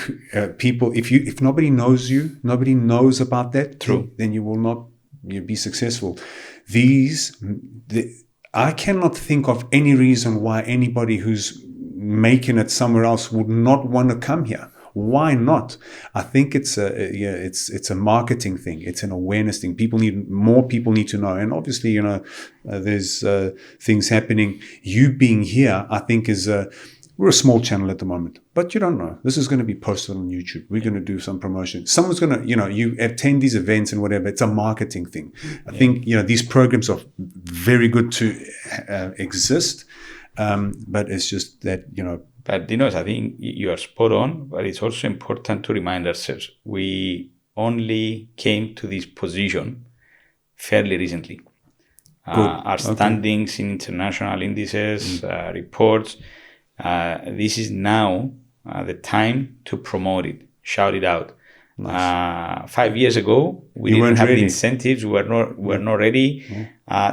people, if nobody knows you, nobody knows about that. True. Then you will not be successful. I cannot think of any reason why anybody who's making it somewhere else would not want to come here. Why not? I think it's a marketing thing. It's an awareness thing. More people need to know. And obviously, there's things happening. You being here, I think we're a small channel at the moment, but you don't know. This is going to be posted on YouTube. We're going to do some promotion. Someone's going to, you attend these events and whatever. It's a marketing thing. I think, these programs are very good to exist. But it's just that, But Dinos, I think you are spot on, but it's also important to remind ourselves, we only came to this position fairly recently. Our standings in international indices, reports, this is now the time to promote it, shout it out. Nice. 5 years ago, we didn't have the incentives. We're not ready.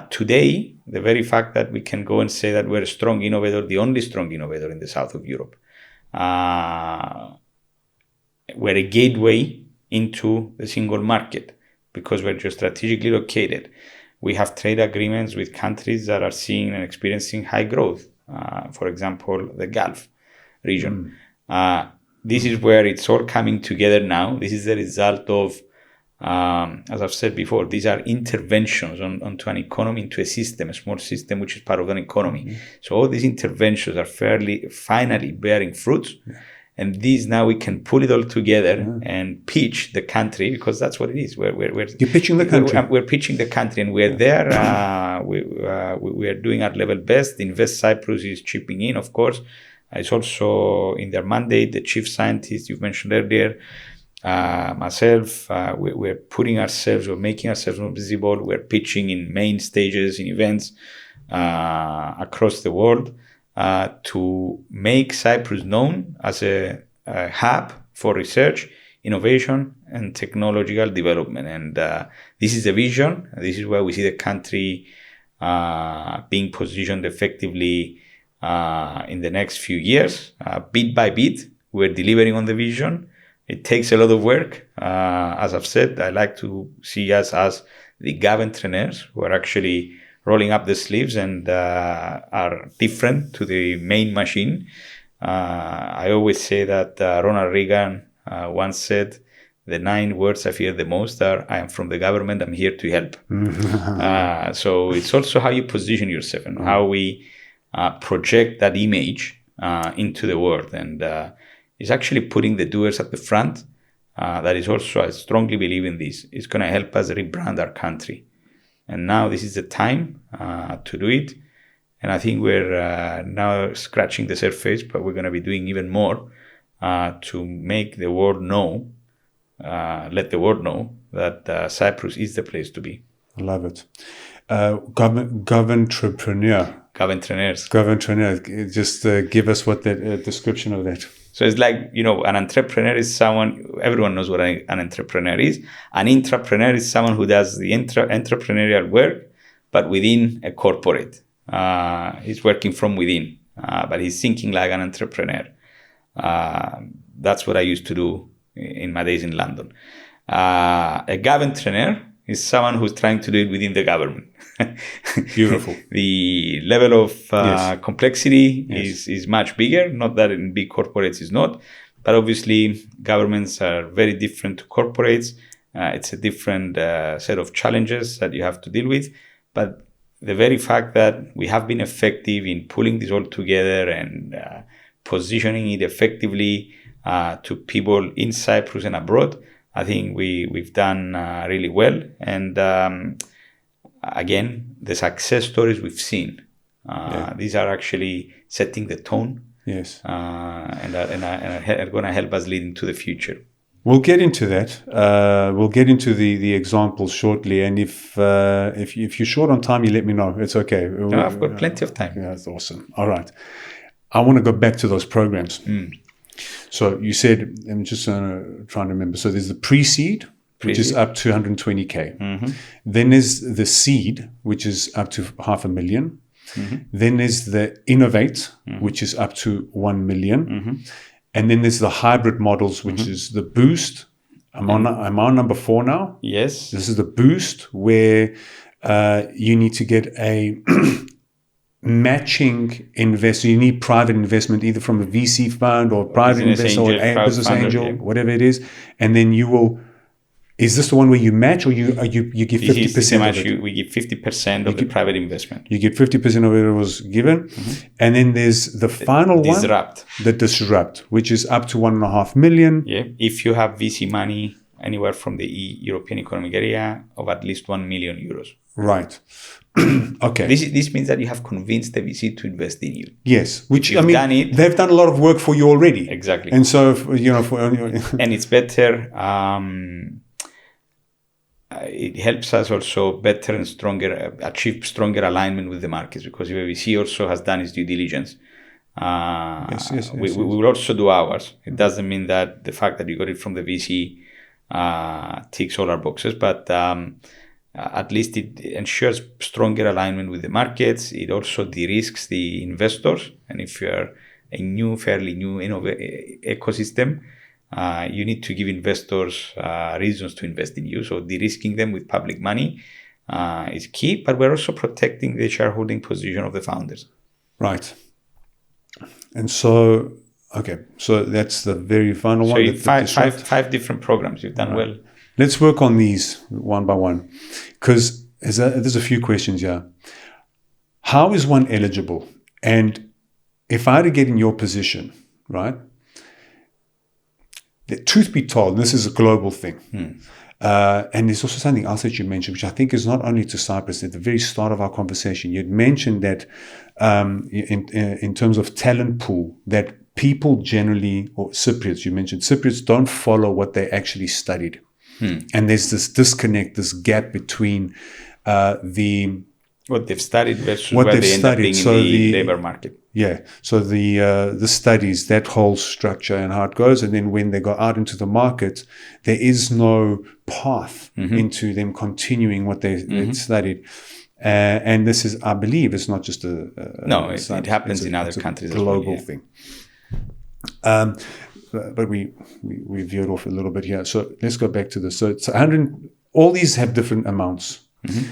Today, the very fact that we can go and say that we're a strong innovator, the only strong innovator in the south of Europe, we're a gateway into the single market because we're geostrategically located. We have trade agreements with countries that are seeing and experiencing high growth. For example, the Gulf region. This is where it's all coming together now. This is the result of, as I've said before, these are interventions onto an economy, into a system, a small system, which is part of an economy. So all these interventions are finally bearing fruits. And these now we can pull it all together and pitch the country, because that's what it is. You're pitching the country. We're pitching the country, and we're there. We are doing our level best. Invest Cyprus is chipping in, of course. It's also in their mandate. The chief scientist you've mentioned earlier, myself, we're making ourselves more visible. We're pitching in main stages, in events across the world. To make Cyprus known as a hub for research, innovation, and technological development. And this is the vision. This is where we see the country being positioned effectively in the next few years. Bit by bit, we're delivering on the vision. It takes a lot of work. As I've said, I like to see us as the entrepreneurs who are actually rolling up the sleeves and are different to the main machine. I always say that Ronald Reagan once said, the 9 words I fear the most are, I am from the government, I'm here to help. So it's also how you position yourself and how we project that image into the world. And it's actually putting the doers at the front. That is also, I strongly believe in this. It's going to help us rebrand our country. And now this is the time to do it. And I think we're now scratching the surface, but we're going to be doing even more to make the world know, let the world know that Cyprus is the place to be. I love it. Governtrepreneur. Just give us what the description of that. So it's like, an entrepreneur is someone, everyone knows what an entrepreneur is. An intrapreneur is someone who does the entrepreneurial work, but within a corporate. He's working from within, but he's thinking like an entrepreneur. That's what I used to do in my days in London. A governtrepreneur is someone who's trying to do it within the government. Beautiful. The level of complexity is much bigger. Not that in big corporates is not, but obviously governments are very different to corporates. It's a different set of challenges that you have to deal with. But the very fact that we have been effective in pulling this all together and positioning it effectively to people in Cyprus and abroad, I think we've done really well. And again, the success stories we've seen, these are actually setting the tone. Yes. And are going to help us lead into the future. We'll get into that. We'll get into the examples shortly. And if you're short on time, you let me know. It's okay. No, I've got plenty of time. Yeah, that's awesome. All right. I want to go back to those programs. So you said, I'm just trying to remember. So there's the pre-seed, which is up to 120K. Mm-hmm. Then there's the seed, which is up to 500,000. Mm-hmm. Then there's the innovate, which is up to 1 million. Mm-hmm. And then there's the hybrid models, which is the boost. I'm on number 4 now. Yes. This is the boost, where you need to get a matching investor. You need private investment, either from a VC fund or private investor or a business angel, whatever it is. And then you will. Is this the one where you match, or you give 50% of it? We give 50% of the private investment. You get 50% of it was given. Mm-hmm. And then there's the final one, the disrupt, which is up to 1.5 million. Yeah. If you have VC money anywhere from the European Economic Area of at least 1 million euros. Right. Okay. This means that you have convinced the VC to invest in you. Yes, which they've done a lot of work for you already. Exactly. And so, and it's better. It helps us also better and stronger achieve stronger alignment with the markets, because the VC also has done its due diligence. We will also do ours. It doesn't mean that the fact that you got it from the VC ticks all our boxes, but at least it ensures stronger alignment with the markets. It also de-risks the investors. And if you're a fairly new ecosystem, you need to give investors reasons to invest in you. So de-risking them with public money is key, but we're also protecting the shareholding position of the founders. Right. And so, okay, so that's the very final one. So five different programs. You've done well. Let's work on these one by one, because there's a few questions here. How is one eligible? And if I had to get in your position, right? The truth be told, and this is a global thing. And there's also something else that you mentioned, which I think is not only to Cyprus. At the very start of our conversation, you'd mentioned that in terms of talent pool, that people generally, or Cypriots, you mentioned Cypriots don't follow what they actually studied. And there's this disconnect, this gap between what they've studied versus what they end up being in the labor market. Yeah. So the studies, that whole structure and how it goes. And then when they go out into the market, there is no path into them continuing what they studied. And this is, I believe, it's not just it happens in other countries. It's a global thing. but we veered off a little bit here. So let's go back to this. So it's 100. All these have different amounts. Mm-hmm.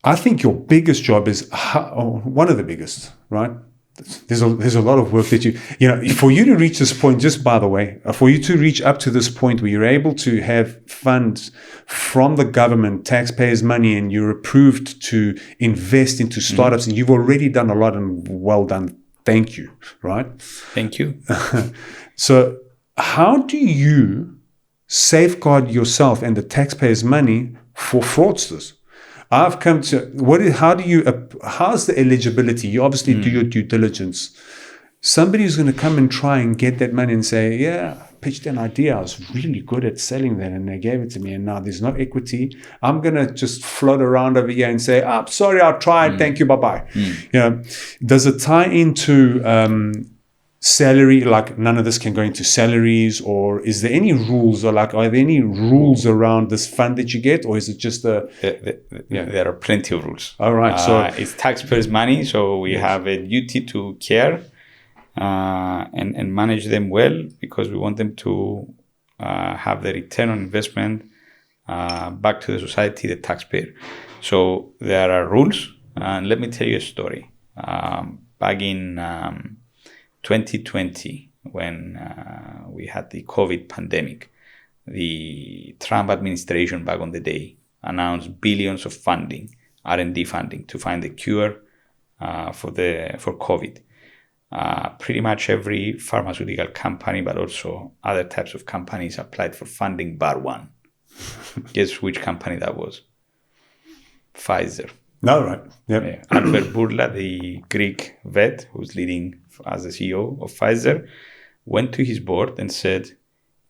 I think your biggest job is one of the biggest, right? There's a lot of work that for you to reach this point, just by the way, for you to reach up to this point where you're able to have funds from the government, taxpayers' money, and you're approved to invest into startups, and you've already done a lot, and well done. Thank you, right? Thank you. So how do you safeguard yourself and the taxpayers' money for fraudsters? I've come to how's the eligibility? You obviously do your due diligence. Somebody who's going to come and try and get that money and say, yeah, I pitched an idea. I was really good at selling that and they gave it to me. And now there's no equity. I'm going to just float around over here and say, sorry, I'll try. Thank you. Bye-bye. Does it tie into salary, like none of this can go into salaries, or is there any rules, or are there any rules around this fund that you get, or is it just there are plenty of rules. All right, so it's taxpayers' money, so we have a duty to care and manage them well, because we want them to have the return on investment back to the society, the taxpayer. So there are rules, and let me tell you a story. Back in 2020, when we had the COVID pandemic, the Trump administration back on the day announced billions of funding, R&D funding, to find the cure for COVID. Pretty much every pharmaceutical company, but also other types of companies, applied for funding bar one. Guess which company that was? Pfizer. No, right. Yep. Albert Bourla, the Greek vet who's leading as the CEO of Pfizer, went to his board and said,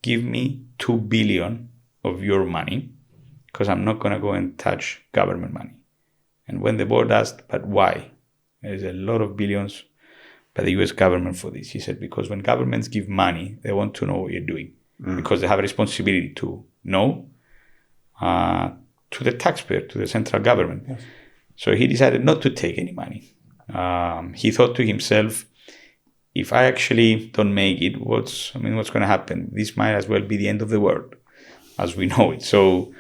give me 2 billion of your money, because I'm not going to go and touch government money. And when the board asked, but why? There's a lot of billions by the US government for this. He said, because when governments give money, they want to know what you're doing, because they have a responsibility to know to the taxpayer, to the central government. Yes. So he decided not to take any money. He thought to himself, if I actually don't make it, what's going to happen? This might as well be the end of the world as we know it. So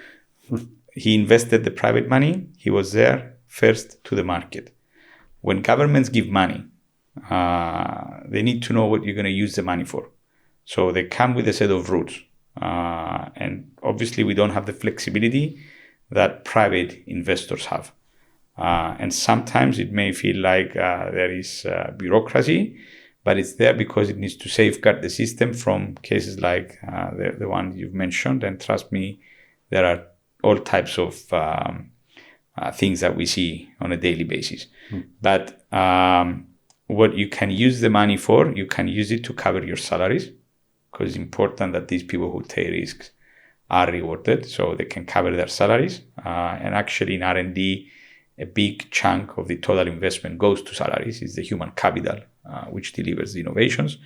he invested the private money. He was there first to the market. When governments give money, they need to know what you're going to use the money for. So they come with a set of rules. And obviously we don't have the flexibility that private investors have. And sometimes it may feel like there is bureaucracy, but it's there because it needs to safeguard the system from cases like the one you've mentioned. And trust me, there are all types of things that we see on a daily basis. But what you can use the money for, you can use it to cover your salaries, because it's important that these people who take risks are rewarded so they can cover their salaries. And actually in R&D, a big chunk of the total investment goes to salaries. It's the human capital which delivers the innovations.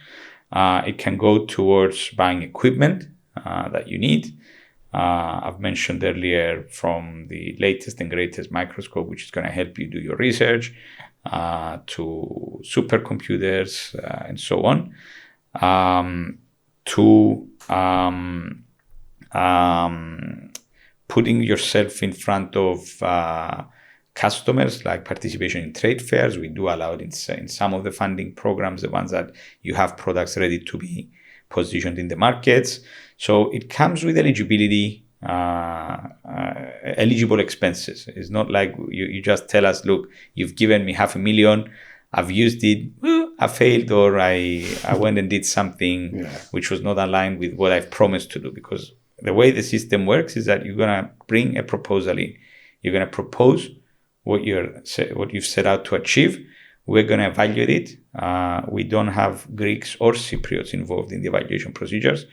It can go towards buying equipment that you need. I've mentioned earlier, from the latest and greatest microscope, which is going to help you do your research, to supercomputers and so on, to putting yourself in front of customers, like participation in trade fairs. We do allow it in some of the funding programs, the ones that you have products ready to be positioned in the markets. So it comes with eligibility, eligible expenses. It's not like you just tell us, look, you've given me $500,000, I've used it, I failed, or I went and did something which was not aligned with what I've promised to do. Because the way the system works is that you're going to bring a proposal in. You're going to propose what you've set out to achieve. We're going to evaluate it. We don't have Greeks or Cypriots involved in the evaluation procedures.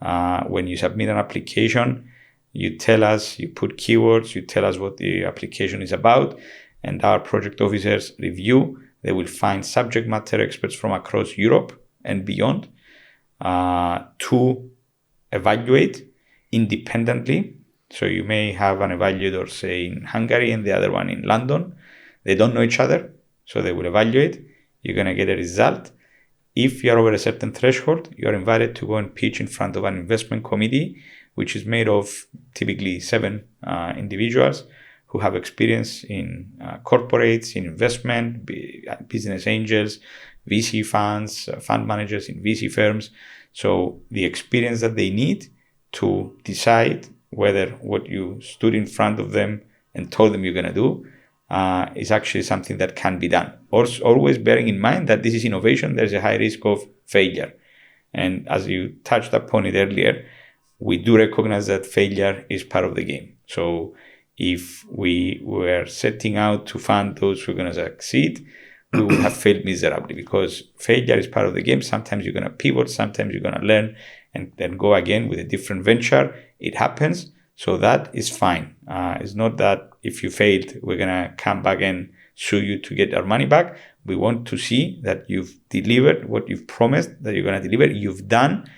When you submit an application, you tell us, you put keywords, you tell us what the application is about, and our project officers review. They will find subject matter experts from across Europe and beyond to evaluate independently. So you may have an evaluator, say, in Hungary and the other one in London. They don't know each other, so they will evaluate. You're going to get a result. if you're over a certain threshold, you're invited to go and pitch in front of an investment committee, which is made of typically 7 individuals who have experience in corporates, in investment, business angels, VC funds, fund managers in VC firms. So the experience that they need to decide whether what you stood in front of them and told them you're going to do is actually something that can be done. Also, always bearing in mind that this is innovation, there's a high risk of failure. And as you touched upon it earlier, we do recognize that failure is part of the game. So if we were setting out to fund those who are going to succeed, we would have failed miserably, because failure is part of the game. Sometimes you're going to pivot, sometimes you're going to learn and then go again with a different venture. It happens. So that is fine. It's not that if you failed, we're going to come back and sue you to get our money back. We want to see that you've delivered what you've promised that you're going to deliver. You've done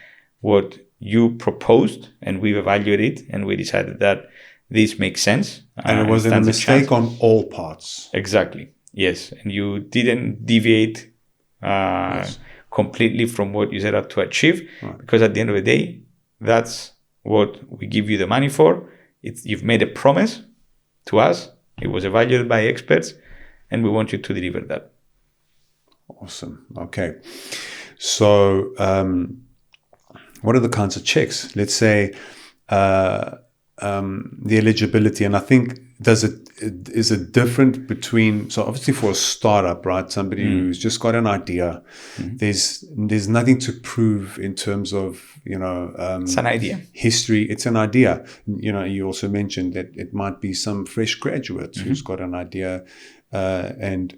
what you proposed, and we've evaluated and we decided that this makes sense. And it wasn't a mistake on all parts. Exactly. Yes. And you didn't deviate completely from what you set out to achieve, because at the end of the day, that's what we give you the money for. You've made a promise to us. It was evaluated by experts, and we want you to deliver that. Awesome. Okay. So what are the kinds of checks? Let's say the eligibility, and I think is it different between, so obviously for a startup, right? Somebody who's just got an idea, there's nothing to prove in terms of, it's an idea. History. It's an idea. You also mentioned that it might be some fresh graduate who's got an idea, and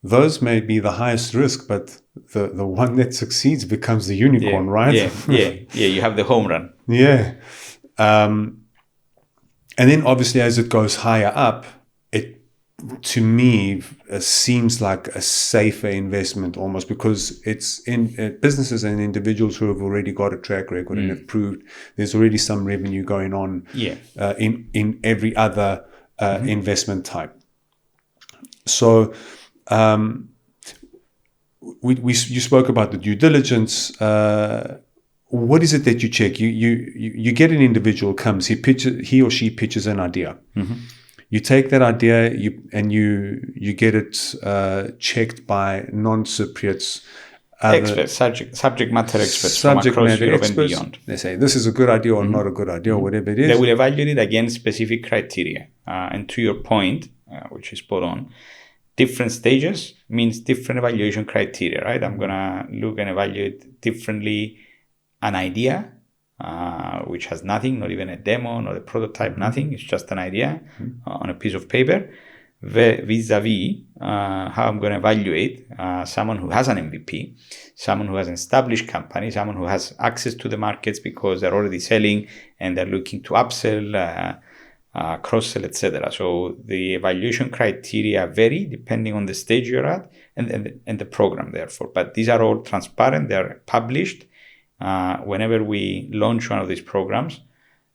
those may be the highest risk, but the one that succeeds becomes the unicorn, right? Yeah. You have the home run. Yeah. And then obviously as it goes higher up, it, to me, seems like a safer investment almost, because it's in businesses and individuals who have already got a track record and have proved there's already some revenue going on in every other investment type. So you spoke about the due diligence. What is it that you check? You get an individual comes, he or she pitches an idea. You take that idea, you get it checked by non-Cypriots, experts, subject matter experts from across Europe and beyond. They say this is a good idea or not a good idea, or whatever it is. They will evaluate it against specific criteria. And to your point, which is spot on, different stages means different evaluation criteria, right? I'm gonna look and evaluate differently an idea, which has nothing, not even a demo, not a prototype, nothing. It's just an idea on a piece of paper, vis-a-vis how I'm going to evaluate someone who has an MVP, someone who has an established company, someone who has access to the markets because they're already selling and they're looking to upsell, cross-sell, etc. So the evaluation criteria vary depending on the stage you're at and the program, therefore. But these are all transparent. They're published. Whenever we launch one of these programs,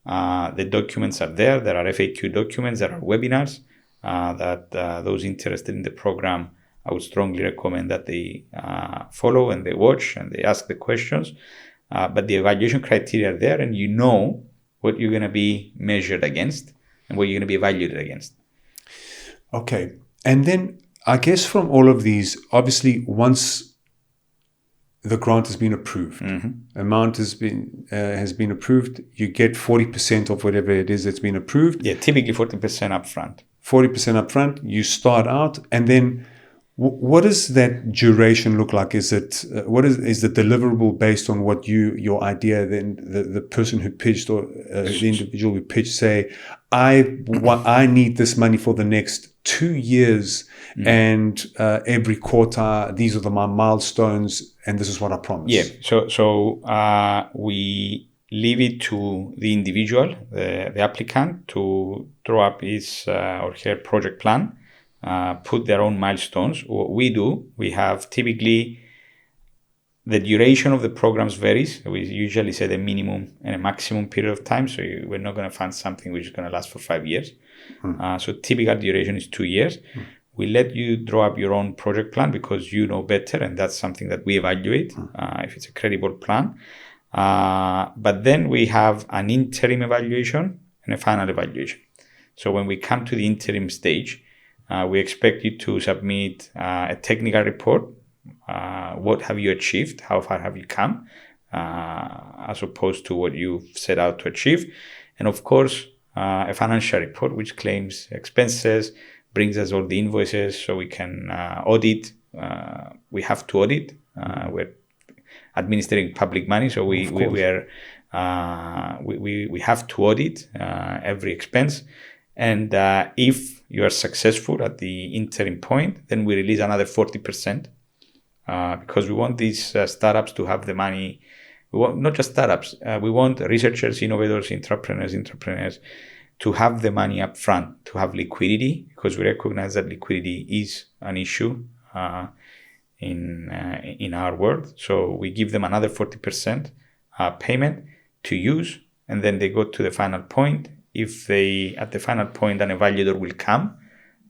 the documents are there. There are FAQ documents. There are webinars that those interested in the program, I would strongly recommend that they follow and they watch and they ask the questions. But the evaluation criteria are there, and you know what you're going to be measured against and what you're going to be evaluated against. Okay. And then I guess from all of these, obviously, once the grant has been approved, amount has been approved, you get 40% of whatever it is that's been approved. Yeah, typically 40% upfront. 40% upfront. You start out, and then what does that duration look like? Is it is the deliverable based on what your idea? Then the person who pitched or the individual who pitched say, I need this money for the next 2 years, and every quarter these are my milestones, and this is what I promise. Yeah. So we leave it to the individual, the applicant, to draw up his or her project plan, put their own milestones. What we do, we have typically the duration of the programs varies. We usually set a minimum and a maximum period of time. So we're not going to fund something which is going to last for 5 years. So typical duration is 2 years. We let you draw up your own project plan because you know better, and that's something that we evaluate if it's a credible plan. But then we have an interim evaluation and a final evaluation. So when we come to the interim stage, we expect you to submit a technical report. What have you achieved? How far have you come? As opposed to what you've set out to achieve. And of course, a financial report which claims expenses, brings us all the invoices so we can audit. We have to audit. We're administering public money, so we have to audit every expense. And if you are successful at the interim point, then we release another 40%. Because we want these startups to have the money. We want not just startups. We want researchers, innovators, entrepreneurs to have the money up front, to have liquidity, because we recognize that liquidity is an issue in our world. So we give them another 40% payment to use, and then they go to the final point. If at the final point, an evaluator will come,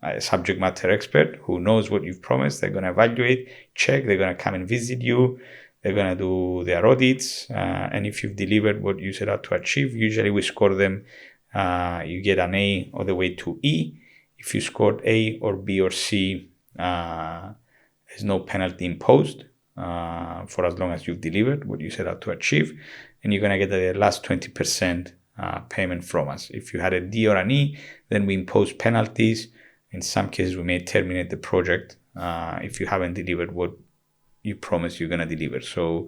a subject matter expert who knows what you've promised. They're going to evaluate, check, they're going to come and visit you, they're going to do their audits, and if you've delivered what you set out to achieve, usually we score them, you get an A all the way to E. If you scored A or B or C, there's no penalty imposed for as long as you've delivered what you set out to achieve, and you're going to get the last 20% payment from us. If you had a D or an E, then we impose penalties. In some cases, we may terminate the project if you haven't delivered what you promised you're going to deliver. So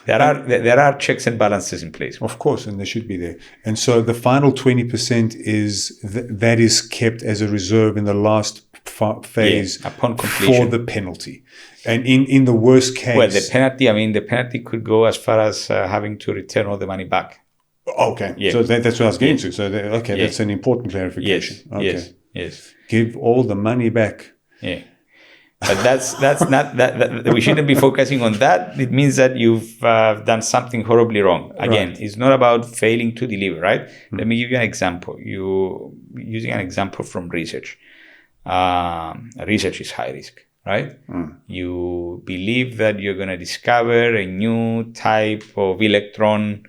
there are checks and balances in place. Of course, and they should be there. And so the final 20% is that is kept as a reserve in the last phase upon completion for the penalty. And in the worst case, well, the penalty could go as far as having to return all the money back. Okay, yeah. So that's what I was getting to. So that's an important clarification. Yes. Give all the money back. Yeah. But that's not that we shouldn't be focusing on that. It means that you've done something horribly wrong. Again, It's not about failing to deliver, right? Let me give you an example. Using an example from research. Research is high risk, right? You believe that you're going to discover a new type of electron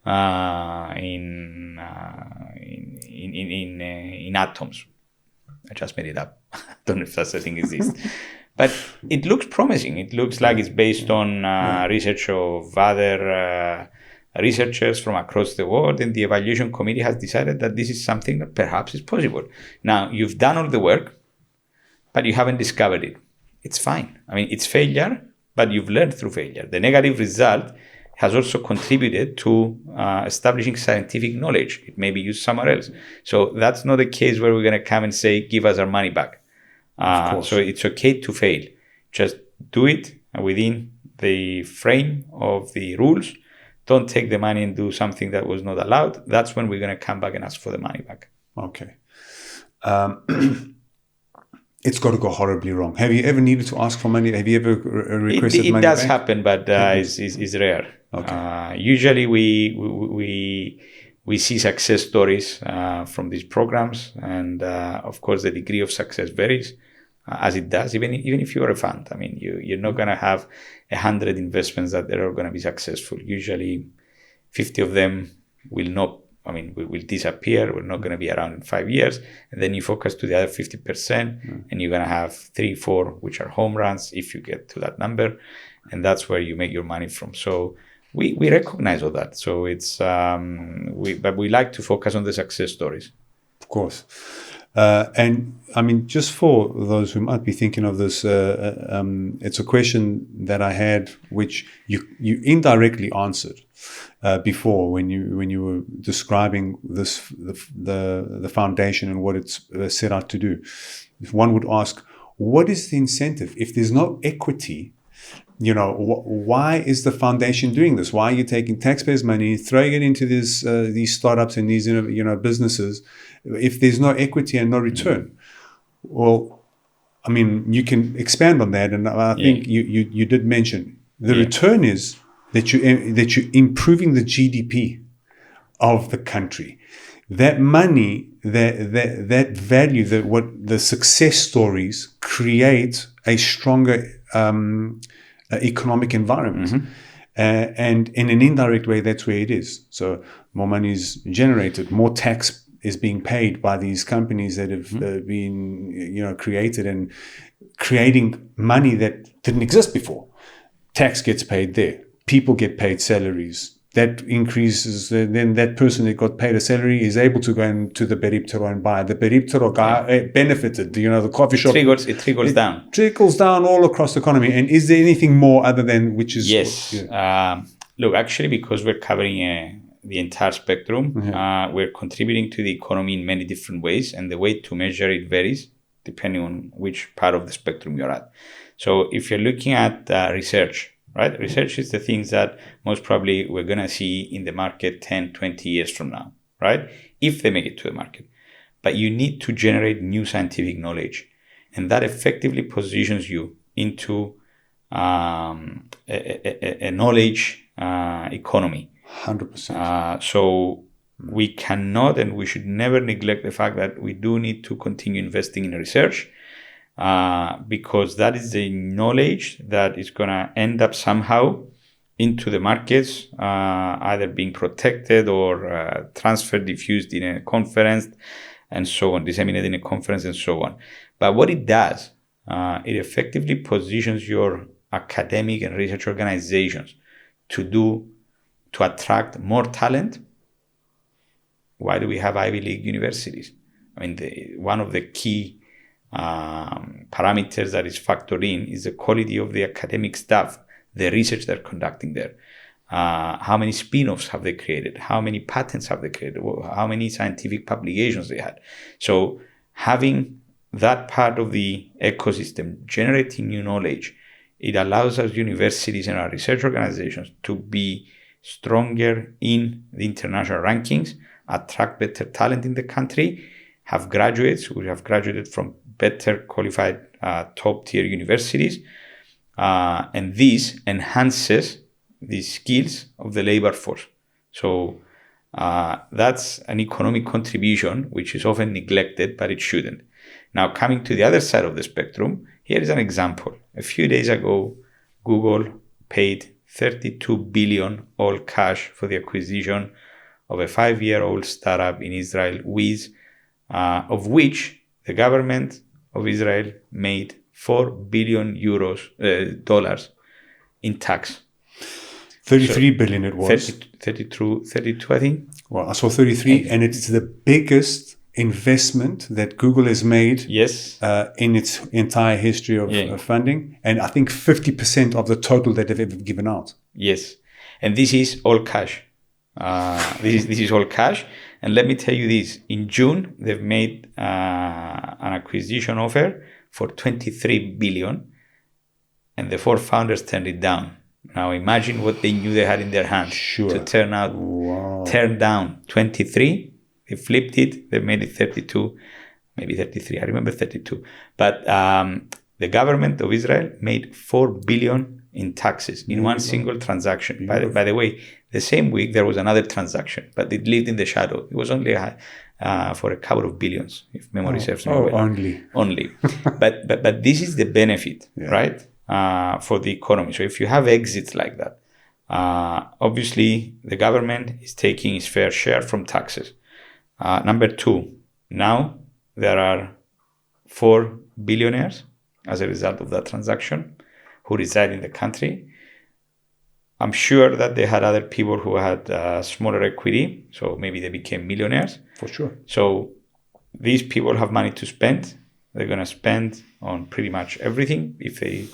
in atoms. I just made it up. I don't know if such a thing exists. But it looks promising. It looks like it's based on research of other researchers from across the world, and the evaluation committee has decided that this is something that perhaps is possible. Now, you've done all the work, but you haven't discovered it. It's fine. I mean, it's failure, but you've learned through failure. The negative result has also contributed to establishing scientific knowledge. It may be used somewhere else. So that's not a case where we're going to come and say, give us our money back. So it's okay to fail. Just do it within the frame of the rules. Don't take the money and do something that was not allowed. That's when we're going to come back and ask for the money back. Okay. It's got to go horribly wrong. Have you ever needed to ask for money? Have you ever requested money back? It does happen, but it's rare. Okay. Usually we see success stories from these programs, and of course the degree of success varies, as it does. Even if you're a fund, I mean, you're not going to have 100 investments that are going to be successful. Usually 50 of them will disappear. We're not going to be around in 5 years. And then you focus to the other 50%, and you're going to have 3-4, which are home runs if you get to that number. And that's where you make your money from. So we recognize all that. So it's, but we like to focus on the success stories. Of course. And I mean, just for those who might be thinking of this, it's a question that I had, which you indirectly answered before when you were describing this the foundation and what it's set out to do. If one would ask, what is the incentive if there's no equity? Why is the foundation doing this? Why are you taking taxpayers' money, throwing it into these startups and these businesses, if there's no equity and no return? Well, I mean, you can expand on that, and I think you did mention the return is that you're improving the GDP of the country. that money, that value, what the success stories create a stronger economic environment. And in an indirect way, that's where it is. So more money is generated, more tax is being paid by these companies that have been, created and creating money that didn't exist before. Tax gets paid there. People get paid salaries. That increases, then that person that got paid a salary is able to go into the Periptero and buy. The Periptero guy benefited, the coffee shop. It trickles down. Trickles down all across the economy. And is there anything more other than which is... Yes. Look, actually, because we're covering the entire spectrum, we're contributing to the economy in many different ways. And the way to measure it varies depending on which part of the spectrum you're at. So if you're looking at research, right? Research is the things that most probably we're going to see in the market 10, 20 years from now, right? If they make it to the market. But you need to generate new scientific knowledge. And that effectively positions you into a knowledge economy. 100%. So we cannot and we should never neglect the fact that we do need to continue investing in research. Because that is the knowledge that is going to end up somehow into the markets, either being protected or transferred, diffused in a conference and so on, disseminated in a conference and so on. But what it does, it effectively positions your academic and research organizations to attract more talent. Why do we have Ivy League universities? I mean, one of the key parameters that is factored in is the quality of the academic staff, the research they're conducting there. How many spin-offs have they created? How many patents have they created? How many scientific publications they had? So having that part of the ecosystem generating new knowledge, it allows us universities and our research organizations to be stronger in the international rankings, attract better talent in the country, have graduates who have graduated from better qualified top tier universities. And this enhances the skills of the labor force. So that's an economic contribution, which is often neglected, but it shouldn't. Now, coming to the other side of the spectrum, here is an example. A few days ago, Google paid 32 billion all cash for the acquisition of a 5-year-old startup in Israel, Wiz, of which the government of Israel made $4 billion dollars in tax. 33 billion it was. 32, I think. Well, I saw 33, and it's the biggest investment that Google has made in its entire history of funding. And I think 50% of the total that they've ever given out. Yes. And this is all cash. This is all cash. And let me tell you this. In June, they've made an acquisition offer for 23 billion. And the 4 founders turned it down. Now imagine what they knew they had in their hands to turn down 23. They flipped it. They made it 32, maybe 33. I remember 32. But the government of Israel made 4 billion in taxes in one single transaction. By the way, the same week there was another transaction, but it lived in the shadow. It was only for a couple of billions, if memory serves me well. Only. But this is the benefit, right? For the economy. So if you have exits like that, obviously the government is taking its fair share from taxes. Number 2, now there are 4 billionaires as a result of that transaction who reside in the country. I'm sure that they had other people who had smaller equity, so maybe they became millionaires. For sure. So these people have money to spend. They're going to spend on pretty much everything if they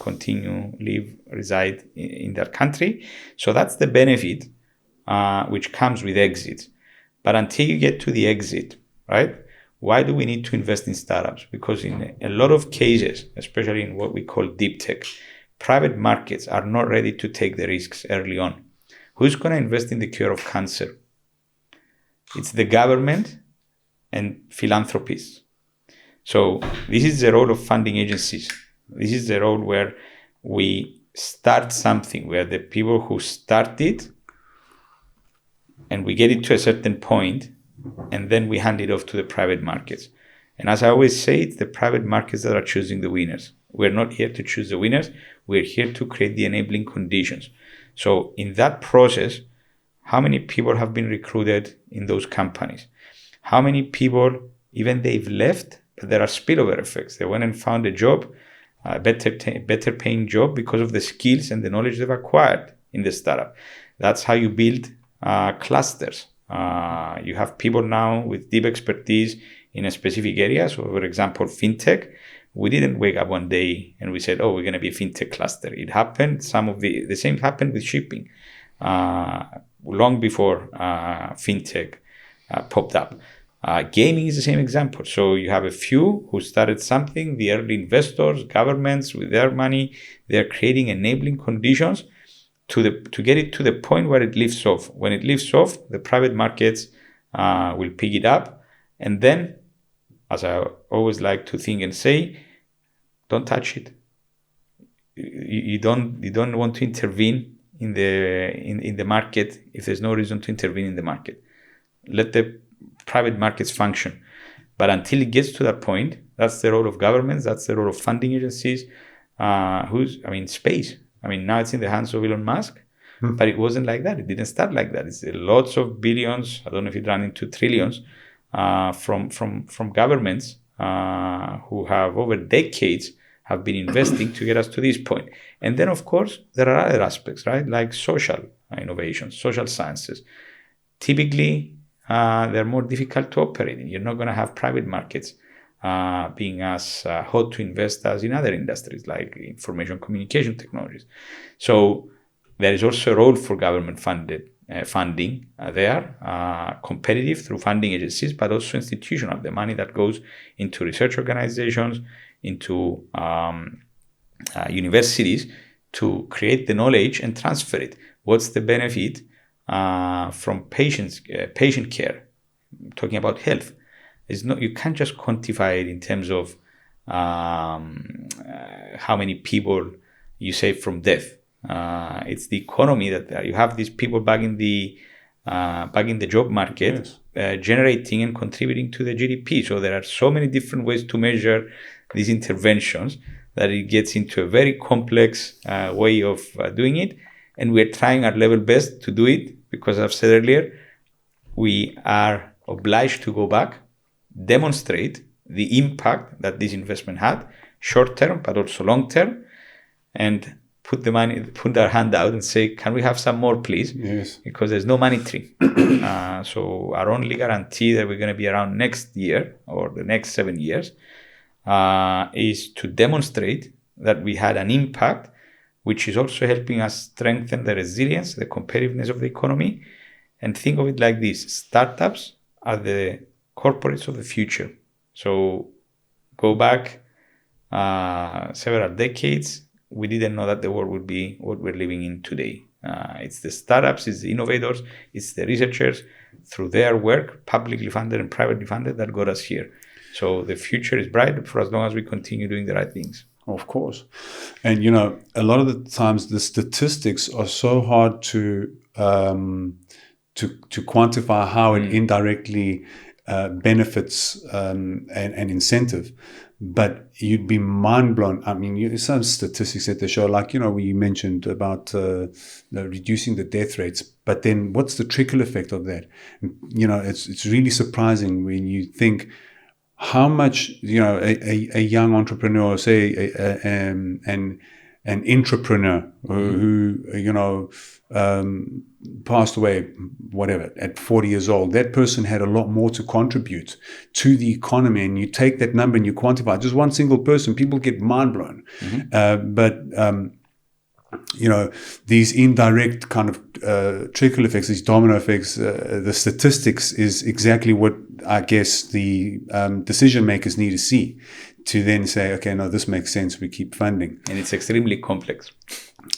reside in their country. So that's the benefit which comes with exit. But until you get to the exit, right, why do we need to invest in startups? Because in a lot of cases, especially in what we call deep tech, private markets are not ready to take the risks early on. Who's going to invest in the cure of cancer? It's the government and philanthropists. So this is the role of funding agencies. This is the role where we start something, where the people who start it and we get it to a certain point, and then we hand it off to the private markets. And as I always say, it's the private markets that are choosing the winners. We're not here to choose the winners. We're here to create the enabling conditions. So in that process, how many people have been recruited in those companies? How many people, even they've left, but there are spillover effects. They went and found a job, a better paying job because of the skills and the knowledge they've acquired in the startup. That's how you build clusters. You have people now with deep expertise in a specific area. So, for example, fintech. We didn't wake up one day and we said, "Oh, we're going to be a fintech cluster." It happened. Some of the same happened with shipping, long before fintech popped up. Gaming is the same example. So you have a few who started something. The early investors, governments with their money, they're creating enabling conditions to get it to the point where it lifts off. When it lifts off, the private markets will pick it up, and then, as I always like to think and say, don't touch it. You don't want to intervene in the market if there's no reason to intervene in the market. Let the private markets function. But until it gets to that point, that's the role of governments, that's the role of funding agencies. Space. Now it's in the hands of Elon Musk, but it wasn't like that. It didn't start like that. It's lots of billions, I don't know if it ran into trillions, from governments who have over decades have been investing to get us to this point. And then, of course, there are other aspects, right? Like social innovations, social sciences. Typically, they're more difficult to operate in. You're not going to have private markets being as hot to invest as in other industries like information communication technologies. So there is also a role for government funding there, competitive through funding agencies, but also institutional, the money that goes into research organizations, into universities to create the knowledge and transfer it. What's the benefit from patient care? I'm talking about health. You can't just quantify it in terms of how many people you save from death. It's the economy that you have these people back in the job market, yes, generating and contributing to the GDP. So there are so many different ways to measure these interventions that it gets into a very complex way of doing it. And we're trying our level best to do it because, as I've said earlier, we are obliged to go back, demonstrate the impact that this investment had, short term, but also long term, and put our hand out and say, can we have some more, please? Yes. Because there's no money tree. So our only guarantee that we're going to be around next year or the next 7 years is to demonstrate that we had an impact, which is also helping us strengthen the resilience, the competitiveness of the economy. And think of it like this: startups are the corporates of the future. So go back several decades, we didn't know that the world would be what we're living in today. It's the startups, it's the innovators, it's the researchers through their work, publicly funded and privately funded, that got us here. So the future is bright for as long as we continue doing the right things. Of course. And, a lot of the times the statistics are so hard to quantify how it indirectly benefits an incentive. But you'd be mind blown. Some statistics that they show, like, we mentioned about reducing the death rates. But then what's the trickle effect of that? It's really surprising when you think how much, a young entrepreneur, say an entrepreneur who passed away, whatever, at 40 years old, that person had a lot more to contribute to the economy. And you take that number and you quantify just one single person, people get mind blown. These indirect kind of trickle effects, these domino effects, the statistics is exactly what I guess the decision makers need to see to then say, okay, no, this makes sense. We keep funding. And it's extremely complex.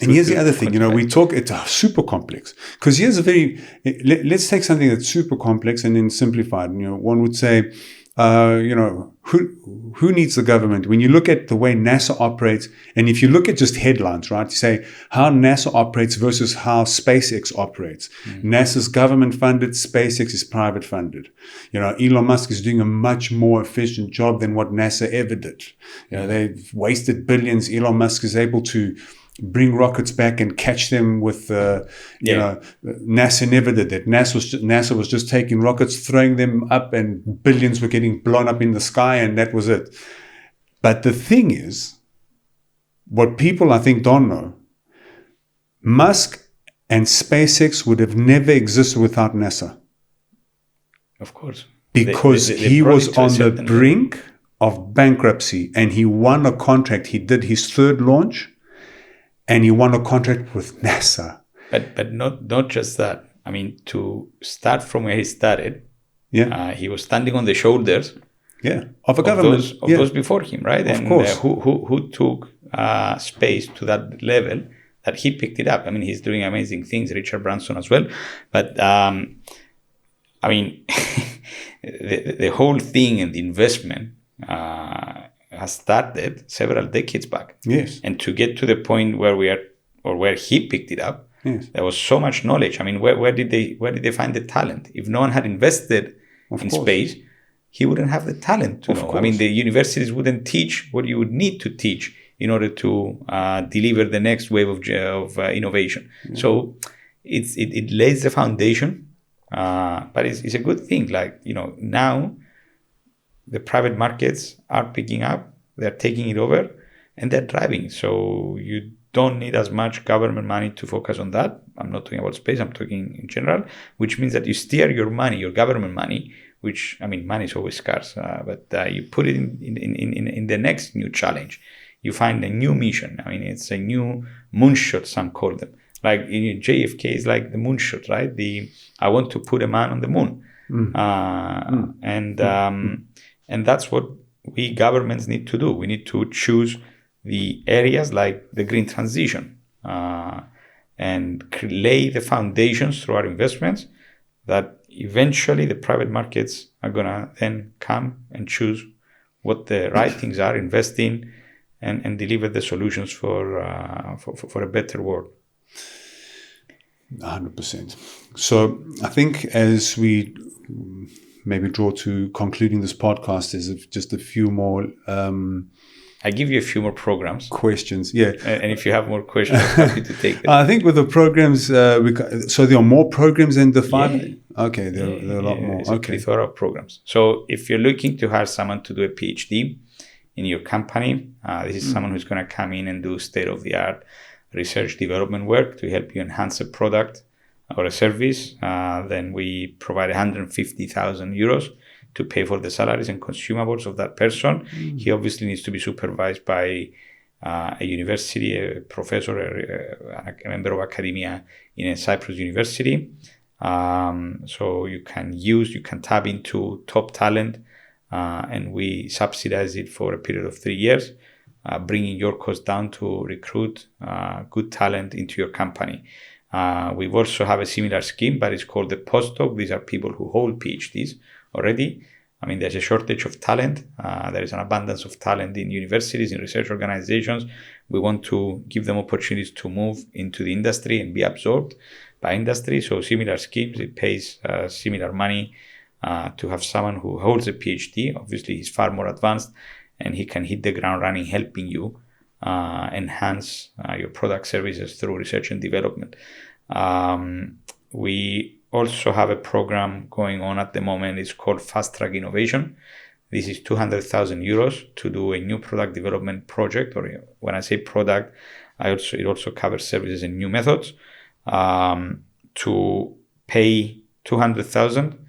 And here's the other thing, it's super complex. Because here's let's take something that's super complex and then simplified. One would say, Who needs the government? When you look at the way NASA operates, and if you look at just headlines, right, you say how NASA operates versus how SpaceX operates. NASA's government funded, SpaceX is private funded. Elon Musk is doing a much more efficient job than what NASA ever did. They've wasted billions. Elon Musk is able to bring rockets back and catch them with, NASA never did that. NASA was just taking rockets, throwing them up, and billions were getting blown up in the sky, and that was it. But the thing is, what people I think don't know, Musk and SpaceX would have never existed without NASA. Of course. Because he was on the brink of bankruptcy, and he won a contract. He did his third launch, and he won a contract with NASA. But not just that. I mean, to start from where he started, he was standing on the shoulders of a government. Those before him, right? Of course. Who took space to that level that he picked it up. I mean, he's doing amazing things, Richard Branson as well. But, I mean, the whole thing and the investment has started several decades back. Yes. And to get to the point where we are, or where he picked it up, there was so much knowledge. I mean, where did they find the talent? If no one had invested in space, he wouldn't have the talent to know. I mean, the universities wouldn't teach what you would need to teach in order to deliver the next wave of innovation. So it lays the foundation, but it's a good thing. Like, now the private markets are picking up, they're taking it over, and they're driving. So you don't need as much government money to focus on that. I'm not talking about space, I'm talking in general, which means that you steer your money, your government money, which, I mean, money is always scarce, but you put it in the next new challenge. You find a new mission. I mean, it's a new moonshot, some call them. Like JFK is like the moonshot, right? I want to put a man on the moon. And that's what we governments need to do. We need to choose the areas like the green transition and lay the foundations through our investments that eventually the private markets are going to then come and choose what the right things are, invest in, and deliver the solutions for a better world. 100%. So I think as we maybe draw to concluding this podcast, there's just a few more I give you a few more programs. Questions, yeah. And if you have more questions, I'm happy to take them. I think with the programs, so there are more programs than the 5? Yeah. Okay, there are a lot more. It's a plethora of programs. So if you're looking to hire someone to do a PhD in your company, this is someone who's going to come in and do state-of-the-art research development work to help you enhance a product or a service. Then we provide 150,000 euros to pay for the salaries and consumables of that person. He obviously needs to be supervised by a university, a professor, a member of academia in a Cyprus university. So you can tap into top talent, and we subsidize it for a period of 3 years, bringing your cost down to recruit good talent into your company. We also have a similar scheme, but it's called the postdoc. These are people who hold PhDs already. I mean, there's a shortage of talent. There is an abundance of talent in universities, in research organizations. We want to give them opportunities to move into the industry and be absorbed by industry. So similar schemes, it pays similar money to have someone who holds a PhD. Obviously, he's far more advanced and he can hit the ground running, helping you enhance your product services through research and development. We also have a program going on at the moment. It's called Fast Track Innovation. This is 200,000 euros to do a new product development project, or when I say product, it also covers services and new methods. To pay 200,000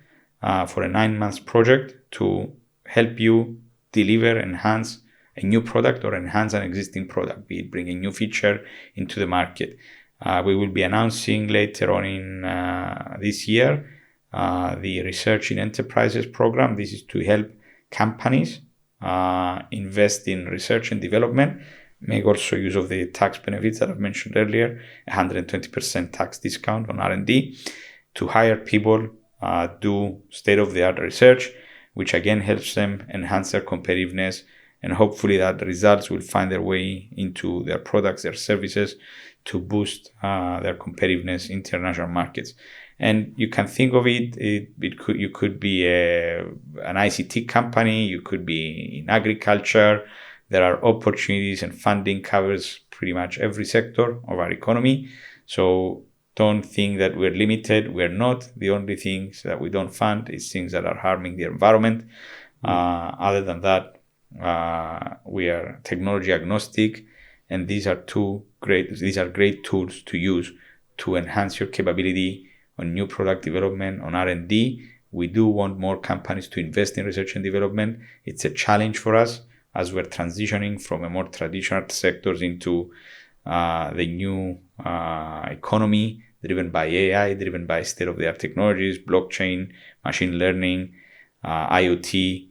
for a 9-month project to help you deliver, enhance a new product or enhance an existing product, be it bring a new feature into the market. We will be announcing later on in this year the Research in Enterprises program. This is to help companies invest in research and development, make also use of the tax benefits that I've mentioned earlier, 120% tax discount on R&D, to hire people, do state-of-the-art research. which again helps them enhance their competitiveness. And hopefully that results will find their way into their products, their services, to boost their competitiveness in international markets. And you can think of you could be an ICT company, you could be in agriculture. There are opportunities, and funding covers pretty much every sector of our economy. So don't think that we're limited. We're not. The only things that we don't fund is things that are harming the environment. Other than that, we are technology agnostic, and these are great tools to use to enhance your capability on new product development, on R&D. We do want more companies to invest in research and development. It's a challenge for us as we're transitioning from a more traditional sectors into the new economy driven by AI, driven by state-of-the-art technologies, blockchain, machine learning, IoT.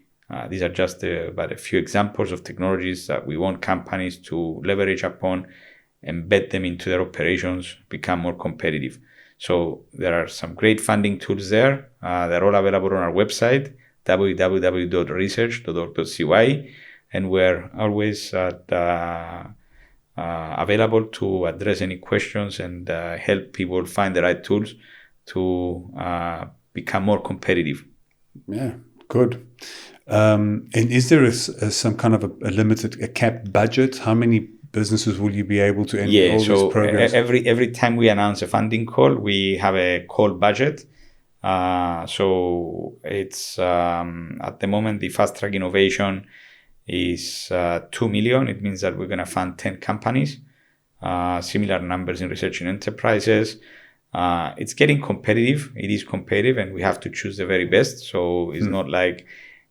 These are just but a few examples of technologies that we want companies to leverage upon, embed them into their operations, become more competitive. So there are some great funding tools there. They're all available on our website, www.research.org.cy, and we're always available to address any questions and help people find the right tools to become more competitive. Yeah, good. And is there some kind of a limited, capped budget? How many businesses will you be able to enter all these programs? Every time we announce a funding call, we have a call budget. So it's at the moment the fast track innovation is 2 million. It means that we're going to fund 10 companies. Similar numbers in research and enterprises. It's getting competitive. It is competitive, and we have to choose the very best. So it's not like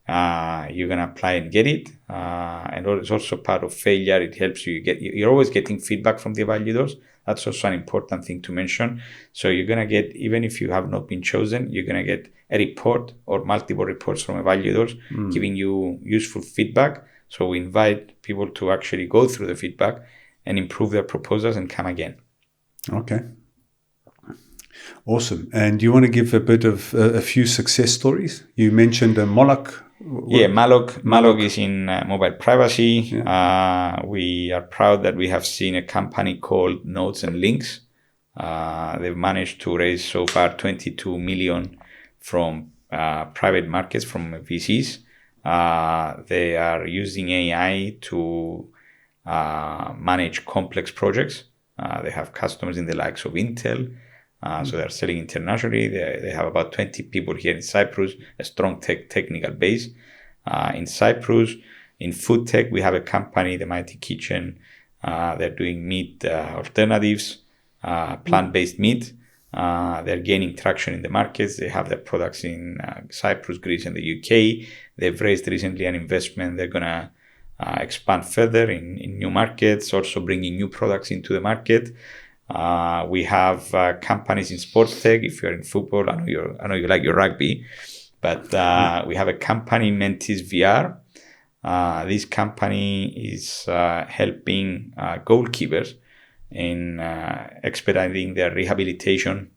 you're going to apply and get it. And it's also part of failure. It helps you're always getting feedback from the evaluators. That's also an important thing to mention. So you're going to get, even if you have not been chosen, you're going to get a report or multiple reports from evaluators giving you useful feedback. So we invite people to actually go through the feedback and improve their proposals and come again. Okay. Awesome. And do you want to give a bit of a few success stories? You mentioned Moloch. Yeah, Moloch is in mobile privacy. Yeah. We are proud that we have seen a company called Notes and Links. They've managed to raise so far 22 million from private markets, from VCs. They are using AI to manage complex projects. They have customers in the likes of Intel. So they're selling internationally. They have about 20 people here in Cyprus, a strong technical base in Cyprus. In food tech, we have a company, the Mighty Kitchen. They're doing meat alternatives, plant-based meat. They're gaining traction in the markets. They have their products in Cyprus, Greece, and the UK. They've raised recently an investment. They're going to expand further in new markets, also bringing new products into the market. We have companies in sports tech. If you're in football, I know you like your rugby, but we have a company, Mentis VR. This company is helping goalkeepers in expediting their rehabilitation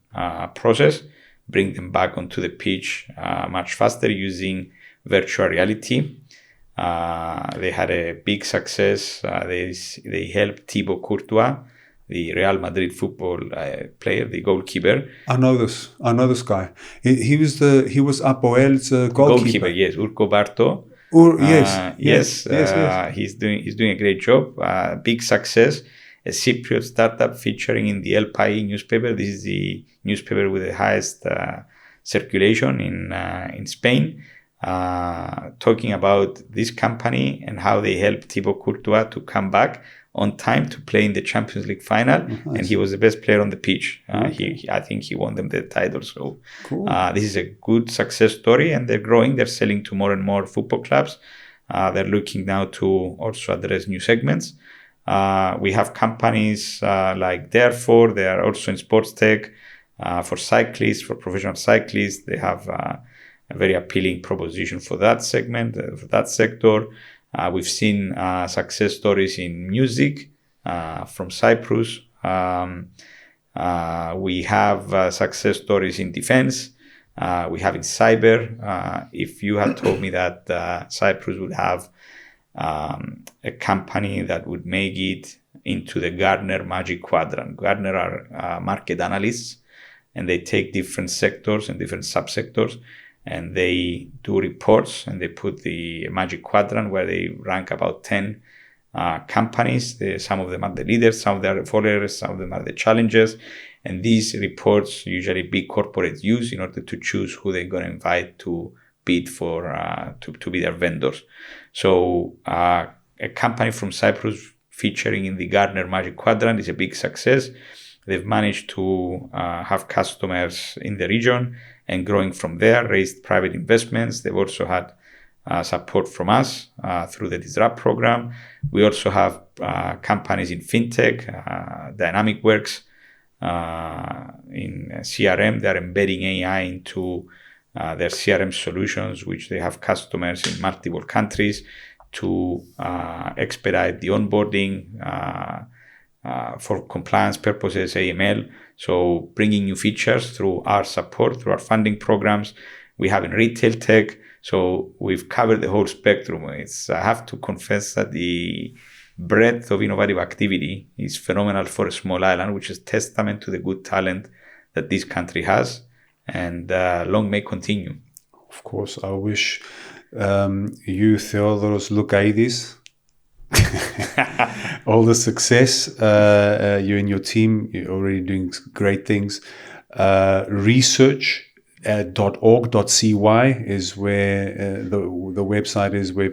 process, bring them back onto the pitch much faster using virtual reality. They had a big success. They helped Thibaut Courtois, the Real Madrid football player, the goalkeeper. I know this guy. He was Apoel's goalkeeper. Yes, Urko Barto. Yes. He's doing a great job. Big success. A Cypriot startup featuring in the El País newspaper. This is the newspaper with the highest circulation in Spain. Talking about this company and how they helped Thibaut Courtois to come back on time to play in the Champions League final, and he was the best player on the pitch. I think he won them the title. So cool. This is a good success story, and they're growing. They're selling to more and more football clubs. They're looking now to also address new segments. We have companies like Therefore. They are also in sports tech for cyclists, for professional cyclists. They have a very appealing proposition for that segment, for that sector. We've seen success stories in music from Cyprus. We have success stories in defense. We have in cyber. If you had told me that Cyprus would have a company that would make it into the Gartner Magic Quadrant. Gartner are market analysts, and they take different sectors and different subsectors, and they do reports, and they put the Magic Quadrant where they rank about 10 companies. Some of them are the leaders, some of them are the followers, some of them are the challengers. And these reports usually big corporates use in order to choose who they're going to invite to bid for, to be their vendors. So a company from Cyprus featuring in the Gartner Magic Quadrant is a big success. They've managed to have customers in the region and growing from there, raised private investments. They've also had support from us through the Disrupt program. We also have companies in fintech, Dynamic Works, in CRM. They're embedding AI into their CRM solutions, which they have customers in multiple countries to expedite the onboarding for compliance purposes, AML. So bringing new features through our support, through our funding programs. We have in retail tech. So we've covered the whole spectrum. I have to confess that the breadth of innovative activity is phenomenal for a small island, which is testament to the good talent that this country has, and long may continue. Of course, I wish you, Theodoros Loukaidis, all the success. You and your team, you're already doing great things. Research.org.cy is where the website is, where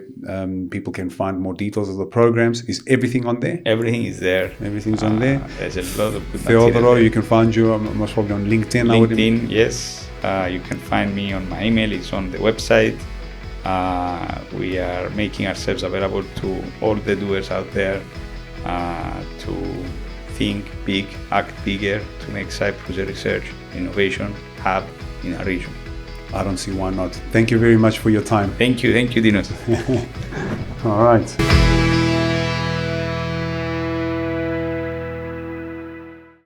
people can find more details of the programs. Is everything on there? Everything is there. Everything's on there. There's a lot of good Theodoro, you can find you most probably on LinkedIn. LinkedIn, yes. You can find me on my email. It's on the website. We are making ourselves available to all the doers out there to think big, act bigger, to make Cyprus a research innovation hub in our region. I don't see why not. Thank you very much for your time. Thank you, Dinos. All right.